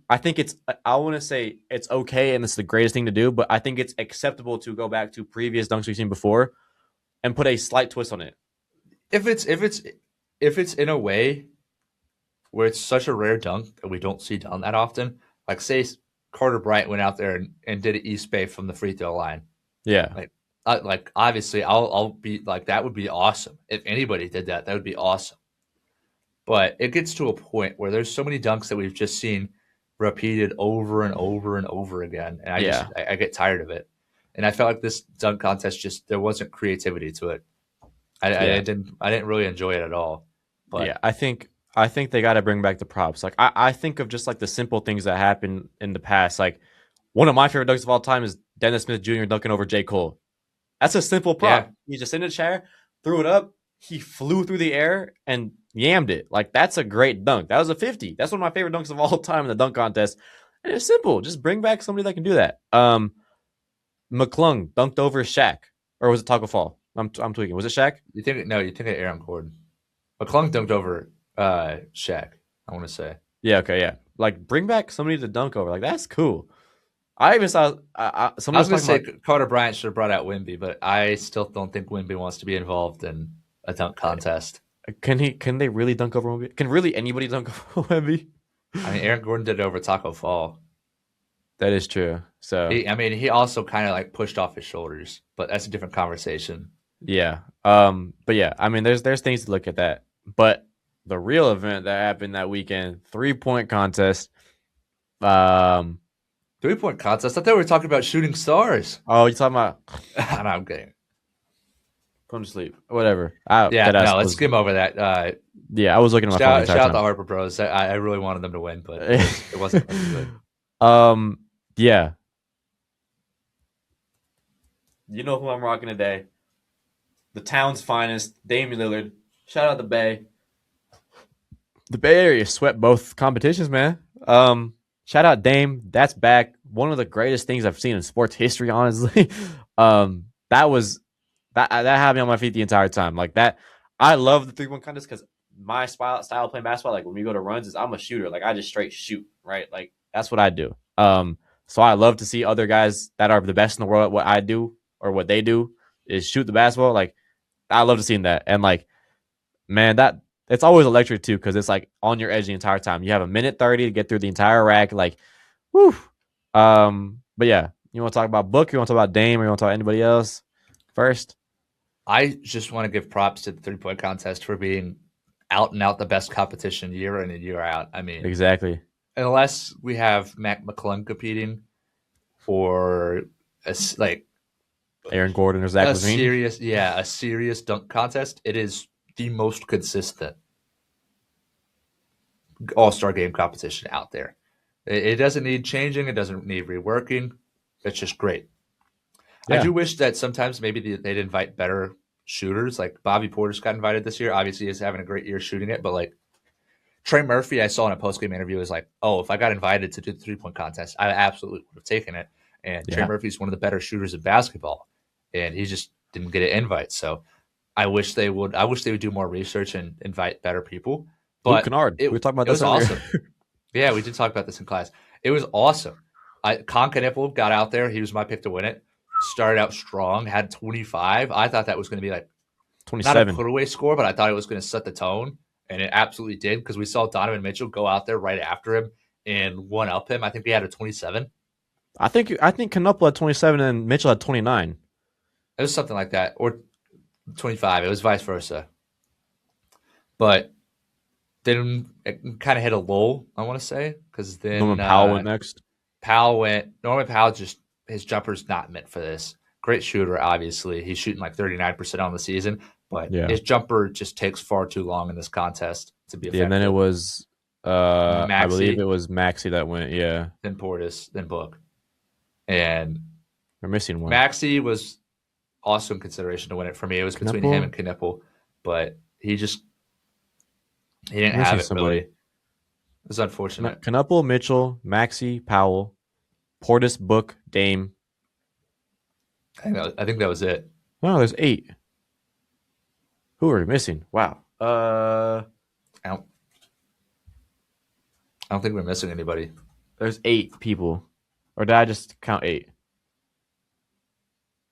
I think it's I want to say it's okay and it's the greatest thing to do, but I think it's acceptable to go back to previous dunks we've seen before and put a slight twist on it. If it's in a way where it's such a rare dunk that we don't see done that often, like say Carter Bryant went out there and did an East Bay from the free throw line. Yeah. Like, obviously, I'll be like that would be awesome if anybody did that. That would be awesome. But it gets to a point where there's so many dunks that we've just seen repeated over and over and over again, and Yeah. I get tired of it. And I felt like this dunk contest just there wasn't creativity to it. Yeah. I didn't really enjoy it at all. Yeah. But I think they got to bring back the props. Like I think of just like the simple things that happened in the past. Like one of my favorite dunks of all time is Dennis Smith Jr. dunking over J. Cole. That's a simple yeah, prop. He just in a chair, threw it up, he flew through the air and yammed it. Like that's a great dunk. That was a 50. That's one of my favorite dunks of all time in the dunk contest. And it's simple. Just bring back somebody that can do that. McClung dunked over Shaq. Or was it Taco Fall? I'm tweaking. Was it Shaq? you think of Aaron Gordon. McClung dunked over Shaq. I want to say. Yeah, okay, yeah. Like bring back somebody to dunk over. Like that's cool. I even saw I somebody was was going to talking say about Carter Bryant should have brought out Wimby, but I still don't think Wimby wants to be involved in a dunk contest. can they really dunk over Wemby? Can really anybody dunk over Wemby? I mean, Aaron Gordon did it over Taco Fall. That is true. So He also kind of like pushed off his shoulders, but that's a different conversation. yeah. But yeah, I mean there's things to look at that. But the real event that happened that weekend, 3-point contest. Um 3 point contest. I thought we were talking about shooting stars. oh you talking about No, I'm kidding. put to sleep. Whatever. Yeah, That ass no, let's was skim over that. yeah, I was looking at my phone the entire Shout out the time. Harper Bros. I really wanted them to win, but it wasn't looking good. Yeah. You know who I'm rocking today. The town's finest, Damian Lillard. Shout out the Bay. The Bay Area swept both competitions, man. Shout out Dame. That's back. One of the greatest things I've seen in sports history, honestly. That was that had me on my feet the entire time. Like that, I love the 3-point contest because my style of playing basketball, like when we go to runs, is I'm a shooter. Like I just straight shoot, right? Like that's what I do. So I love to see other guys that are the best in the world at what I do or what they do is shoot the basketball. Like I love to see that, and like man, that it's always electric too because it's like on your edge the entire time. You have a minute 30 to get through the entire rack. Like, whew. But yeah, you want to talk about Book? You want to talk about Dame? Or you want to talk about anybody else first? I just want to give props to the 3-point contest for being out and out the best competition year in and year out. I mean, Exactly. unless we have Mac McClung competing for like Aaron Gordon or Zach LaVine? a serious dunk contest, it is the most consistent all-star game competition out there. It doesn't need changing. It doesn't need reworking. It's just great. I Yeah. do wish that sometimes maybe they'd invite better shooters. Like Bobby Portis got invited this year. Obviously, he's having a great year shooting it. But like Trey Murphy, I saw in a post-game interview, was like, "Oh, if I got invited to do the 3-point contest, I absolutely would have taken it." And Trey Yeah. Murphy's one of the better shooters of basketball, and he just didn't get an invite. So I wish they would. I wish they would do more research and invite better people. Luke But Kennard. We were talking about it this was earlier. awesome. Yeah, we did talk about this in class. It was awesome. Con Knipple got out there. He was my pick to win it. Started out strong, had 25. I thought that was going to be like not a 27. put away score, but I thought it was going to set the tone, and it absolutely did because we saw Donovan Mitchell go out there right after him and one up him. I think he had a 27. I think Knuppel had 27 and Mitchell had 29. It was something like that, or 25. It was vice versa. But then it kind of hit a lull, I want to say, because then Norman Powell went next. Norman Powell just, his jumper's not meant for this. Great shooter, obviously. He's shooting like 39% on the season, but Yeah. his jumper just takes far too long in this contest to be effective. Yeah, and then it was I believe it was Maxey that went, yeah. Then Portis, then Book. And We're missing one. Maxey was also in consideration to win it for me. It was between him and Knipple, but he didn't have it really. It was unfortunate. Knuppel, Mitchell, Maxey, Powell, Portis, Book, Dame. I think that was it. No, there's 8. Who are we missing? Wow. I don't think we're missing anybody. There's 8 people. Or did I just count 8?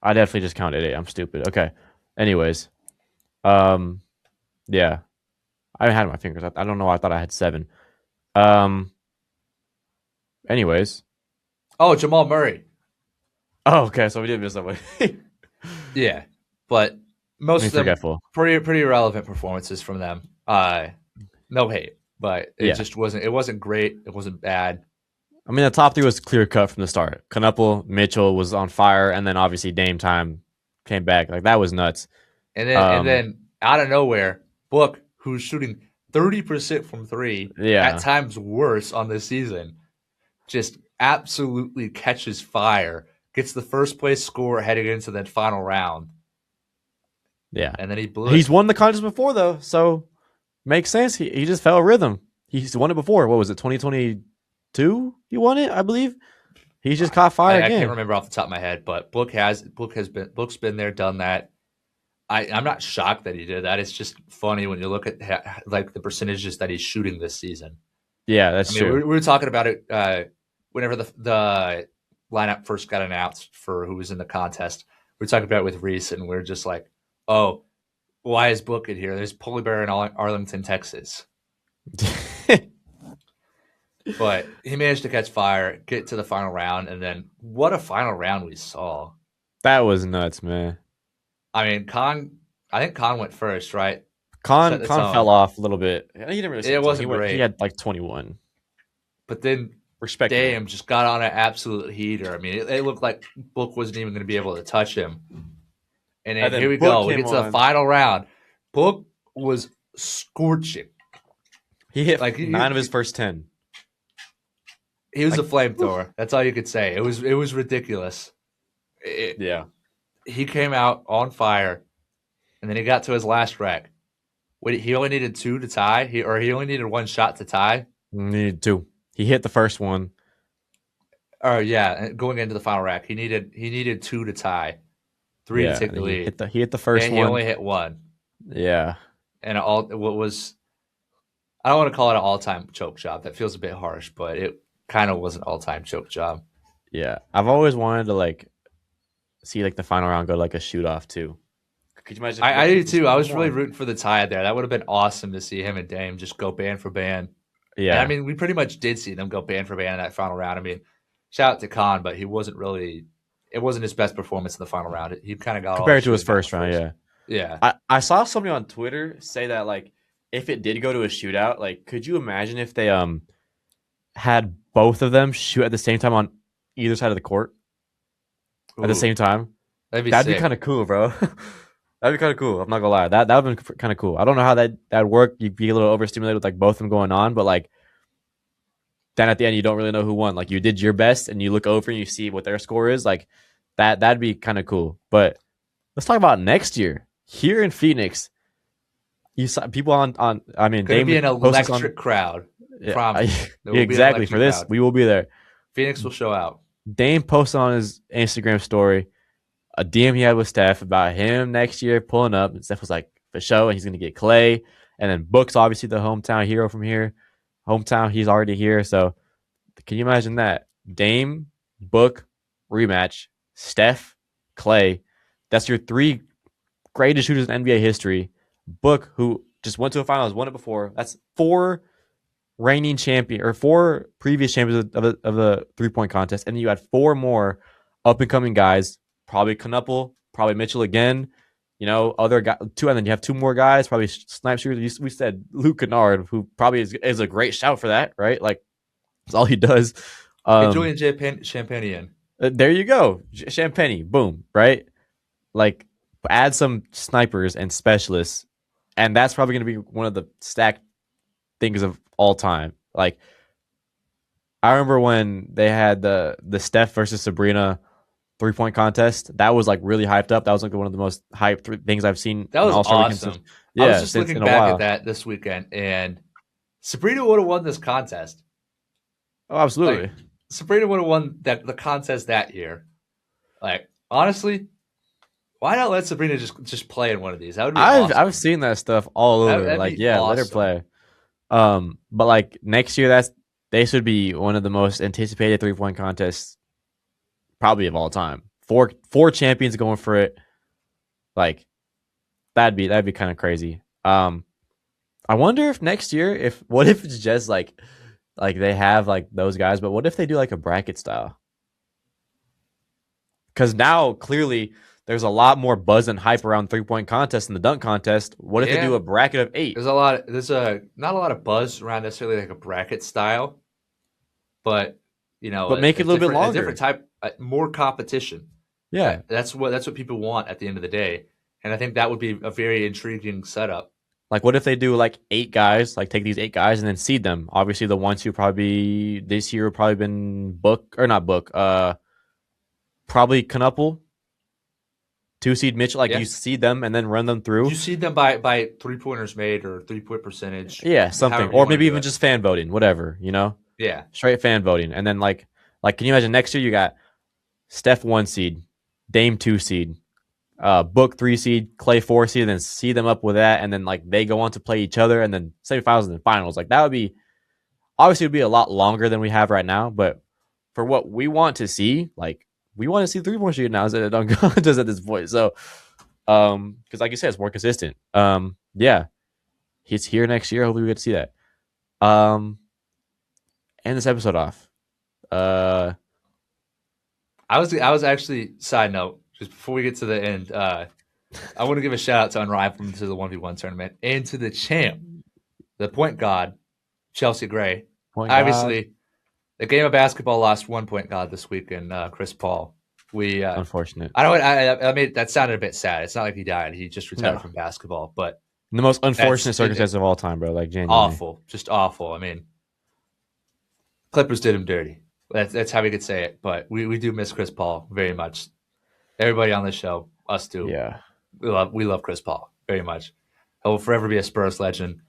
I definitely just counted 8. I'm stupid. Okay. Anyways. Yeah. I had my fingers. I don't know why I thought I had 7. Anyways. Oh, Jamal Murray. Oh, okay. So we did miss somebody. Yeah. But most of them forgetful. pretty irrelevant performances from them. No hate, but it just wasn't. It wasn't great. It wasn't bad. I mean, the top 3 was clear cut from the start. Knuppel, Mitchell was on fire, and then obviously Dame Time came back. Like that was nuts. And then out of nowhere, Book, who's shooting 30% from 3, at times worse on this season, just absolutely catches fire. Gets the first place score heading into that final round. Yeah. And then he blew He's won the contest before, though, so makes sense. He just fell a rhythm. He's won it before. What was it, 2022? He won it, I believe. He's just caught fire again. I can't remember off the top of my head, but Book's been there, done that. I'm not shocked that he did that. It's just funny when you look at like the percentages that he's shooting this season. Yeah, that's true. We were talking about it whenever the lineup first got announced for who was in the contest. We were talking about it with Reese, and we are just like, oh, why is Book in here? There's Polar Bear in Arlington, Texas. But he managed to catch fire, get to the final round, and then what a final round we saw. That was nuts, man. I mean, I think Con went first, right? Con fell off a little bit. He didn't really. It wasn't great. He had like 21. But then Dame just got on an absolute heater. I mean, it looked like Book wasn't even going to be able to touch him. And then here we go. We get to the final round. Book was scorching. He hit like 9 of his first 10. He was a flamethrower. That's all you could say. It was ridiculous. Yeah. He came out on fire, and then he got to his last rack. Wait, he only needed two to tie, he only needed one shot to tie. Needed two. He hit the first one. Or yeah, going into the final rack, he needed two to tie, three to Yeah, take the lead, he hit the first and he one. only hit one. Yeah, And all what was I don't want to call it an all time choke job. That feels a bit harsh, but it kind of was an all time choke job. yeah. I've always wanted to like see like the final round go to, like a shoot off too. Could you imagine if I Book do hit just too. I was one really more? rooting for the tie there. That would have been awesome to see him and Dame just go band for band. And I Yeah, mean, we pretty much did see them go band for band in that final round. I mean, shout out to Khan, but he wasn't really. It wasn't his best performance in the final round. He kind of got all his compared to his shooting back in the first round. first. Yeah, Yeah, I saw somebody on Twitter say that like if it did go to a shootout, like could you imagine if they had both of them shoot at the same time on either side of the court at the ooh, same time? that'd be That'd be sick. kind of cool, bro. That'd be kind of cool. I'm not gonna lie. That would be kind of cool. I don't know how that would work. You'd be a little overstimulated with like both of them going on, but like then at the end you don't really know who won. Like you did your best and you look over and you see what their score is. Like that'd be kind of cool. But let's talk about next year here in Phoenix. You saw people on. I mean, Going to be Dame an posted this on. electric crowd. Yeah, Promise. There yeah, will be an exactly. For electric this, crowd. we will be there. Phoenix will show out. Dame posted on his Instagram story a DM he had with Steph about him next year pulling up, and Steph was like, for sure, and he's gonna get Clay, and then Book's obviously the hometown hero from here. Hometown, he's already here. So can you imagine that? Dame, Book, rematch, Steph, Clay. That's your three greatest shooters in NBA history. Book, who just went to a finals, won it before. That's four reigning champion or four previous champions of the 3 point contest, and then you had four more up and coming guys. Probably Knuppel, probably Mitchell again. You know, other guy two, and then you have two more guys, probably snipe shooters. We said Luke Kennard, who probably is a great shout for that, right? Like that's all he does. And Um, Julian Champagnian. there you go, Champagne, boom, right? Like add some snipers and specialists, and that's probably going to be one of the stacked things of all time. Like I remember when they had the Steph versus Sabrina 3 point contest. That was like really hyped up. That was like one of the most hyped things I've seen That in was All Star Weekend since awesome. I was yeah just since looking in a back at while. that this weekend, and Sabrina would have won this contest. Oh, absolutely. Like Sabrina would have won the contest that year. Like honestly, why not let Sabrina just play in one of these? That would be I've awesome. seen that stuff all over. That'd Like be yeah, let her awesome. play. But like next year, that's they should be one of the most anticipated 3 point contests probably of all time. Four champions going for it. Like that'd be kind of crazy. I wonder if next year, if what if it's just like they have like those guys, but what if they do like a bracket style? Because now clearly there's a lot more buzz and hype around 3 point contest and the dunk contest. What if they do Yeah, a bracket of eight, there's a not a lot of buzz around necessarily like a bracket style, but but make it a little bit a different longer? type, more competition. Yeah, That's what people want at the end of the day, and I think that would be a very intriguing setup. like what if they do like 8 guys, like take these 8 guys and then seed them? Obviously, the ones who probably this year have probably been Book or not Book, probably Knuppel, 2 seed Mitchell. Like Yeah, you seed them and then run them you through. see them by 3 pointers made or 3 point percentage, Yeah, something, however you or want maybe to do even it. just fan voting, whatever. Yeah, Straight fan voting, and then like can you imagine next year you got Steph 1 seed, Dame 2 seed, Book 3 seed, Clay 4 seed, and then see them up with that, and then like they go on to play each other, and then semifinals and then finals. Like that would be obviously it would be a lot longer than we have right now, but for what we want to see, like we want to see 3 point shooting now instead of dunk contests at this point. So, because like you said, it's more consistent. Yeah, he's here next year. Hopefully, we get to see that. Um, end this episode off. Uh, I was actually side note just before we get to the end. I want to give a shout out to Unrivaled to the 1v1 tournament and to the champ, the point guard, Chelsea Gray. Point guard, Obviously, the game of basketball lost one point guard this week in Chris Paul. We unfortunate. I don't I mean that sounded a bit sad. It's not like he died; he just retired No, from basketball. But the most that's unfortunate circumstance of all time, bro. Like genuinely. awful, just awful. I mean, Clippers did him dirty. That's how we could say it. But we do miss Chris Paul very much. Everybody on this show, us too. Yeah. We love Chris Paul very much. He'll forever be a Spurs legend.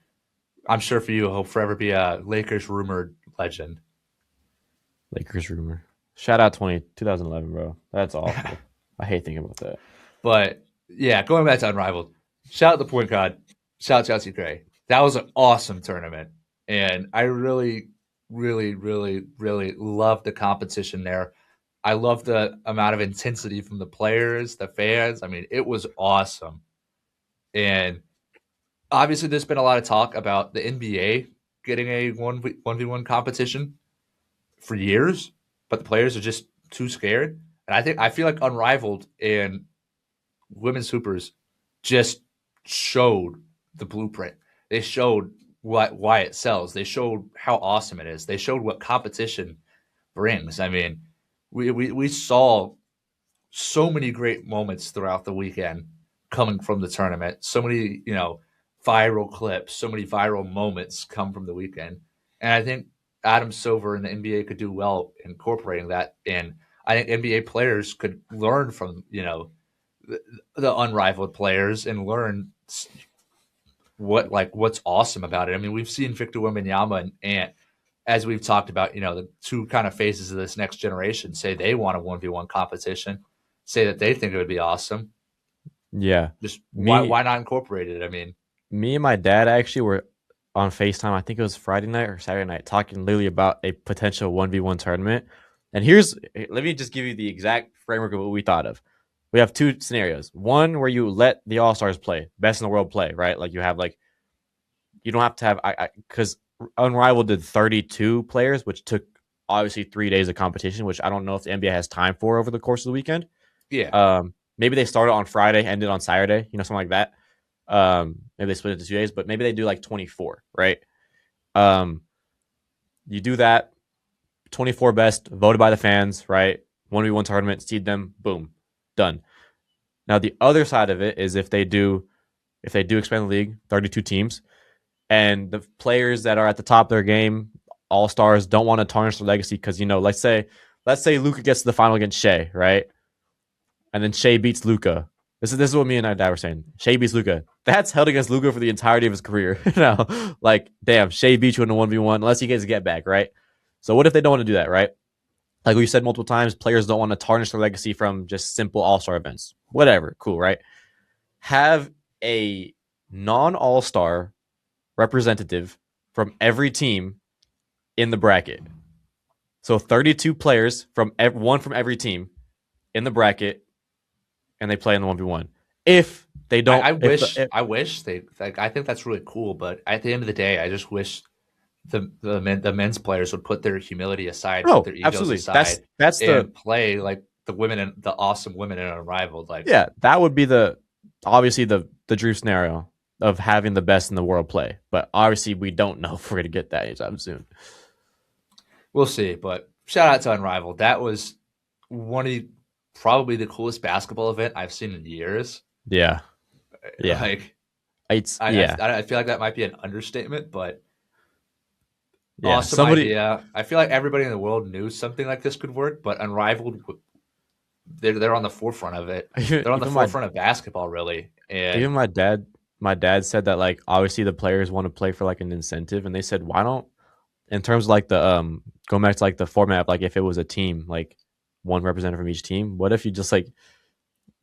I'm sure for you, he'll forever be a Lakers rumored legend. Lakers rumor. Shout out 2011, bro. That's awful. I hate thinking about that. But yeah, going back to Unrivaled, shout out the point guard, shout out Chelsea Gray. That was an awesome tournament. And I really, really, really, really love the competition there. I love the amount of intensity from the players, the fans. I mean, it was awesome. And obviously, there's been a lot of talk about the NBA getting a 1v1 competition for years, but the players are just too scared. And I feel like Unrivaled and women's hoopers just showed the blueprint. They showed why it sells. They showed how awesome it is. They showed what competition brings. I mean, we saw so many great moments throughout the weekend coming from the tournament. So many, viral clips, so many viral moments come from the weekend. And I think Adam Silver and the NBA could do well incorporating that. And I think NBA players could learn from, the unrivaled players and learn what's awesome about it. I mean, we've seen Victor Wembanyama and Ant, as we've talked about, the two kind of phases of this next generation say they want a 1v1 competition, say that they think it would be awesome. Yeah. Just why Me why not incorporate it? I mean, me and my dad actually were on FaceTime, I think it was Friday night or Saturday night, talking literally about a potential 1v1 tournament. And let me just give you the exact framework of what we thought of. We have two scenarios. One where you let the All Stars play, best in the world play, right? Like you have you don't have to have, because Unrivaled did 32 players, which took obviously 3 days of competition, which I don't know if the NBA has time for over the course of the weekend. yeah, Maybe they started on Friday, ended on Saturday, something like that. Maybe they split it into 2 days, but maybe they do like 24, right? Um, you do that, 24 best voted by the fans, right? 1v1 tournament, seed them, boom, done. Now the other side of it is if they do expand the league, 32 teams, and the players that are at the top of their game, all stars, don't want to tarnish their legacy because let's say Luka gets to the final against Shea, right? And then Shea beats Luka. This is what me and my dad were saying. Shea beats Luka. That's held against Luka for the entirety of his career. Damn, Shea beat you in a 1v1 unless he gets a get back, right? So what if they don't want to do that, right? Like we said multiple times, players don't want to tarnish their legacy from just simple all-star events. Whatever, cool, right? Have a non-all-star representative from every team in the bracket. So 32 players one from every team in the bracket, and they play in the 1v1. If they don't, I wish they like. I think that's really cool, but at the end of the day, I just wish the men's players would put their humility aside, put no, their egos absolutely. That's aside, that's the and play like the women and the awesome women in Unrivaled. Like, yeah, that would be obviously the dream scenario of having the best in the world play. But obviously, we don't know if we're gonna get that anytime soon. we'll see. But shout out to Unrivaled. That was probably the coolest basketball event I've seen in years. Yeah, yeah, Like, it's yeah, I feel like that might be an understatement, but yeah. awesome Somebody, idea. I feel like everybody in the world knew something like this could work, but Unrivaled, they're on the forefront of it. They're on the even my forefront of basketball, really. even And my dad said that like obviously the players want to play for like an incentive, and they said why don't in terms of like the going back to like the format, like if it was a team, like one representative from each team, what if you just like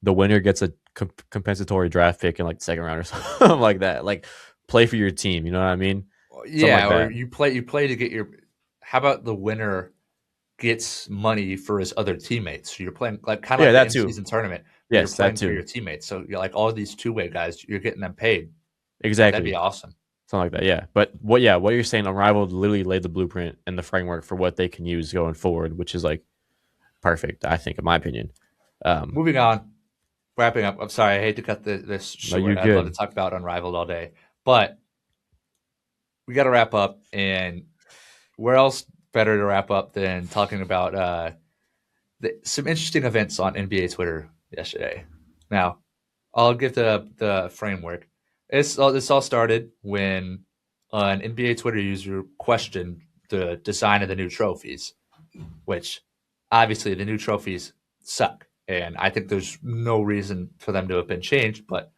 the winner gets a compensatory draft pick in like the second round or something like that, like play for your team, you know what I mean? Something yeah, like or that. you play to get your. How about the winner gets money for his other teammates? So you're playing like kind of Yeah, like the that in too. season tournament, but you're Yes, that playing for too. your teammates. So you're like all these two-way guys, you're getting them paid. That'd be Exactly. awesome. Something like that. Yeah. But what you're saying, Unrivaled literally laid the blueprint and the framework for what they can use going forward, which is like perfect, I think, in my opinion. Um, Moving on, wrapping up. I'm sorry, I hate to cut this no, you're short. I'd love to good. talk about Unrivaled all day, but we got to wrap up. And where else better to wrap up than talking about some interesting events on NBA Twitter yesterday? Now, I'll give the framework. This all started when an NBA Twitter user questioned the design of the new trophies, which obviously the new trophies suck, and I think there's no reason for them to have been changed. But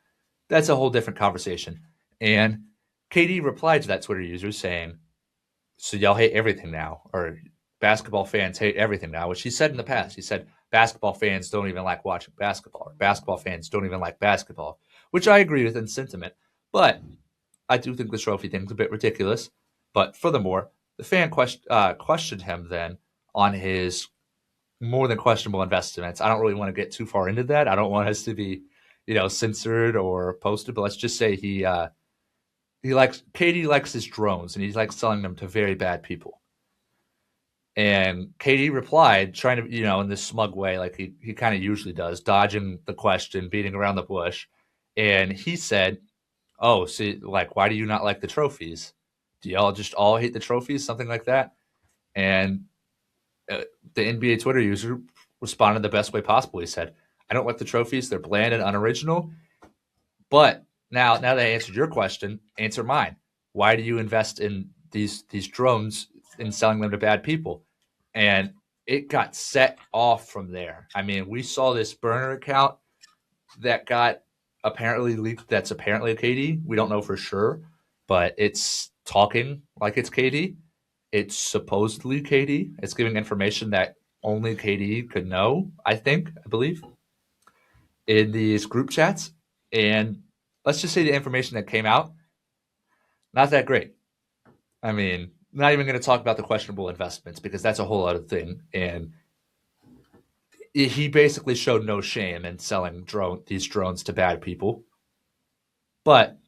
that's a whole different conversation. And KD replied to that Twitter user saying, "So y'all hate everything now, or basketball fans hate everything now," which he said in the past. He said basketball fans don't even like watching basketball, or basketball fans don't even like basketball, which I agree with in sentiment. But I do think the trophy thing's a bit ridiculous. But furthermore, the fan questioned him then on his more than questionable investments. I don't really want to get too far into that. I don't want us to be, censored or posted. But let's just say he likes Katie likes his drones and he likes selling them to very bad people. And Katie replied, trying to, in this smug way, like he kind of usually does, dodging the question, beating around the bush. And he said, "Oh, see, like, why do you not like the trophies? Do y'all just all hate the trophies?" Something like that. And the NBA Twitter user responded the best way possible. He said, "I don't like the trophies. They're bland and unoriginal. But now that I answered your question, answer mine. Why do you invest in these drones and selling them to bad people?" And it got set off from there. I mean, we saw this burner account that got apparently leaked. That's apparently KD. We don't know for sure, but it's talking like it's KD. It's supposedly KD. It's giving information that only KD could know, I believe, in these group chats. And let's just say the information that came out, not that great. I mean, not even going to talk about the questionable investments because that's a whole other thing. And he basically showed no shame in selling these drones to bad people, but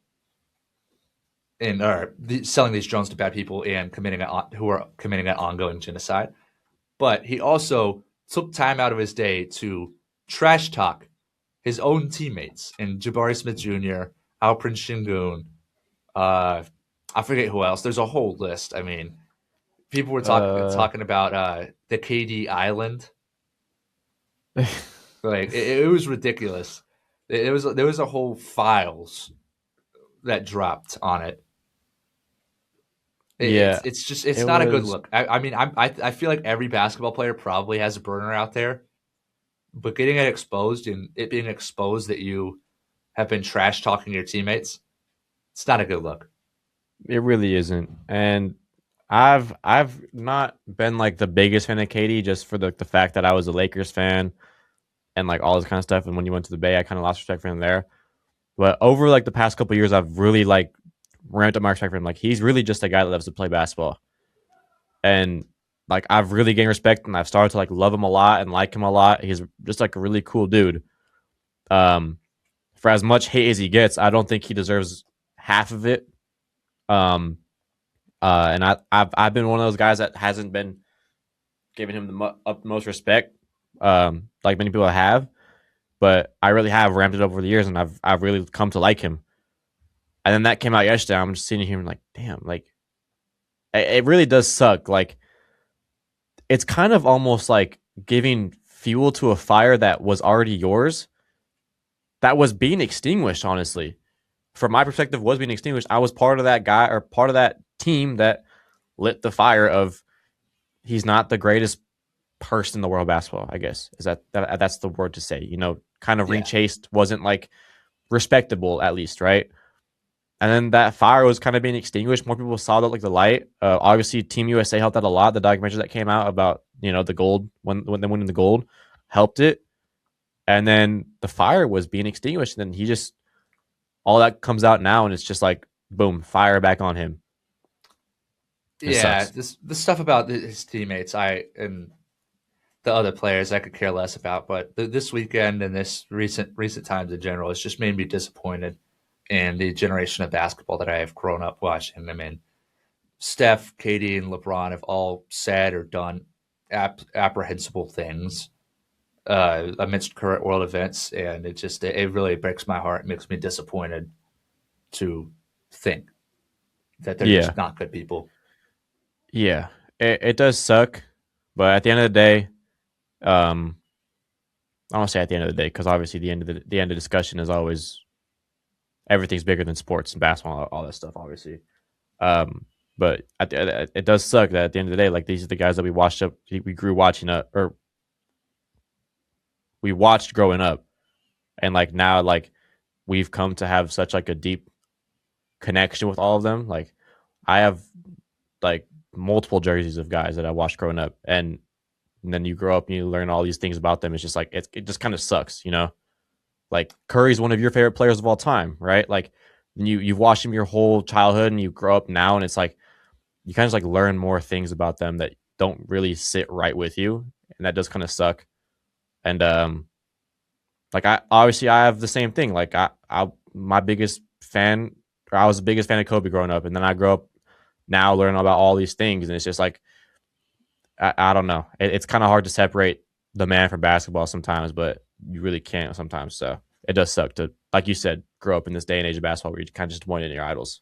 selling these drones to bad people and who are committing an ongoing genocide. But he also took time out of his day to trash talk his own teammates and Jabari Smith Jr., Alprin Shingun, I forget who else. There's a whole list. I mean, people were Uh, talking about the KD Island. Like it was ridiculous. There was a whole files that dropped on it. yeah, It's just it's it not a good was. look. I mean I feel like every basketball player probably has a burner out there, but getting it exposed and it being exposed that you have been trash talking your teammates, it's not a good look. It really isn't, and I've not been like the biggest fan of Katie just for the fact that I was a Lakers fan and like all this kind of stuff. And when you went to the Bay, I kind of lost respect for him there. But over like the past couple of years, I've really like ramped up my respect for him. Like he's really just a guy that loves to play basketball, and like I've really gained respect and I've started to like love him a lot and like him a lot. He's just like a really cool dude. Um, for as much hate as he gets, I don't think he deserves half of it. Um, and I've been one of those guys that hasn't been giving him the utmost respect, like many people have. But I really have ramped it up over the years, and I've really come to like him. And then that came out yesterday. I'm just sitting here and like, damn, like it really does suck. Like it's kind of almost like giving fuel to a fire that was already yours, that was being extinguished. Honestly, from my perspective, was being extinguished. I was part of that guy or part of that team that lit the fire of he's not the greatest person in the world of basketball. I guess is that's the word to say. Kind of ring Yeah. chased, wasn't like respectable at least, right? And then that fire was kind of being extinguished. More people saw that like the light. Obviously, Team USA helped out a lot. The documentary that came out about the gold when they winning the gold helped it. And then the fire was being extinguished. And then he just all that comes out now, and it's just like boom, fire back on him. It Yeah, sucks. this the stuff about his teammates, and the other players I could care less about. But this weekend and this recent times in general, it's just made me disappointed in the generation of basketball that I have grown up watching. I mean, Steph, Katie, and LeBron have all said or done apprehensible things amidst current world events, and it really breaks my heart. It makes me disappointed to think that they're Yeah, just not good people. yeah. It does suck, but at the end of the day, um, I don't say at the end of the day because obviously the end of discussion is always everything's bigger than sports and basketball, all that stuff, obviously. Um, but it does suck that at the end of the day, like these are the guys that we grew watching up, or we watched growing up, and like now, like we've come to have such like a deep connection with all of them. Like I have like multiple jerseys of guys that I watched growing up, and then you grow up and you learn all these things about them. It's just like it just kind of sucks, you know. Like Curry's one of your favorite players of all time, right? Like you've watched him your whole childhood, and you grow up now, and it's like you kind of just like learn more things about them that don't really sit right with you, and that does kind of suck. And like I have the same thing. Like I my biggest fan, or I was the biggest fan of Kobe growing up, and then I grow up now learning about all these things, and it's just like I don't know. It's kind of hard to separate the man from basketball sometimes, but you really can't sometimes. So it does suck to, like you said, grow up in this day and age of basketball where you're kind of disappointed in your idols.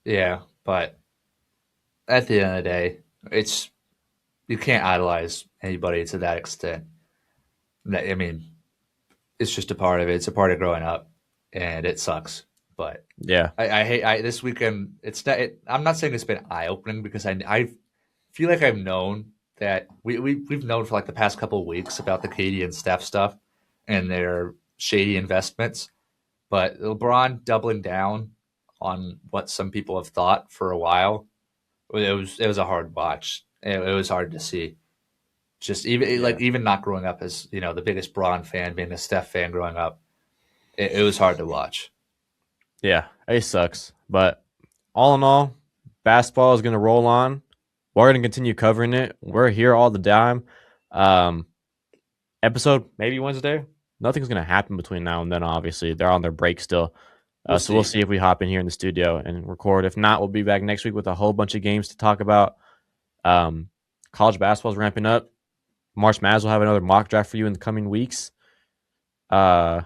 Yeah, but at the end of the day, it's you can't idolize anybody to that extent. I mean, it's just a part of it. It's a part of growing up, and it sucks. But Yeah, I hate this weekend. It's not. I'm not saying it's been eye opening because I feel like I've known that we've known for like the past couple of weeks about the Katie and Steph stuff and their shady investments. But LeBron doubling down on what some people have thought for a while, it was a hard watch. It was hard to see. Just even yeah, like even not growing up as the biggest Braun fan, being a Steph fan growing up, it was hard to watch. yeah. It sucks, but all in all, basketball is going to roll on. We're going to continue covering it. We're here all the time. Um, Episode maybe Wednesday. Nothing's going to happen between now and then. Obviously, they're on their break still. We'll So we'll see. see if we hop in here in the studio and record. If not, we'll be back next week with a whole bunch of games to talk about. Um, College basketball's ramping up. March Madness will have another mock draft for you in the coming weeks. Uh,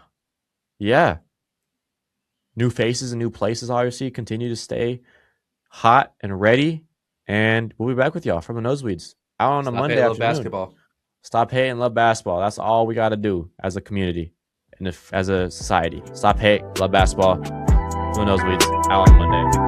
yeah, new faces and new places obviously continue to stay hot and ready. And we'll be back with y'all from the Nosebleeds out on a Stop Monday hating, love afternoon. basketball. Stop hating, love basketball. That's all we got to do as a community and if, as a society. Stop hate, love basketball. From the Nosebleeds out on Monday.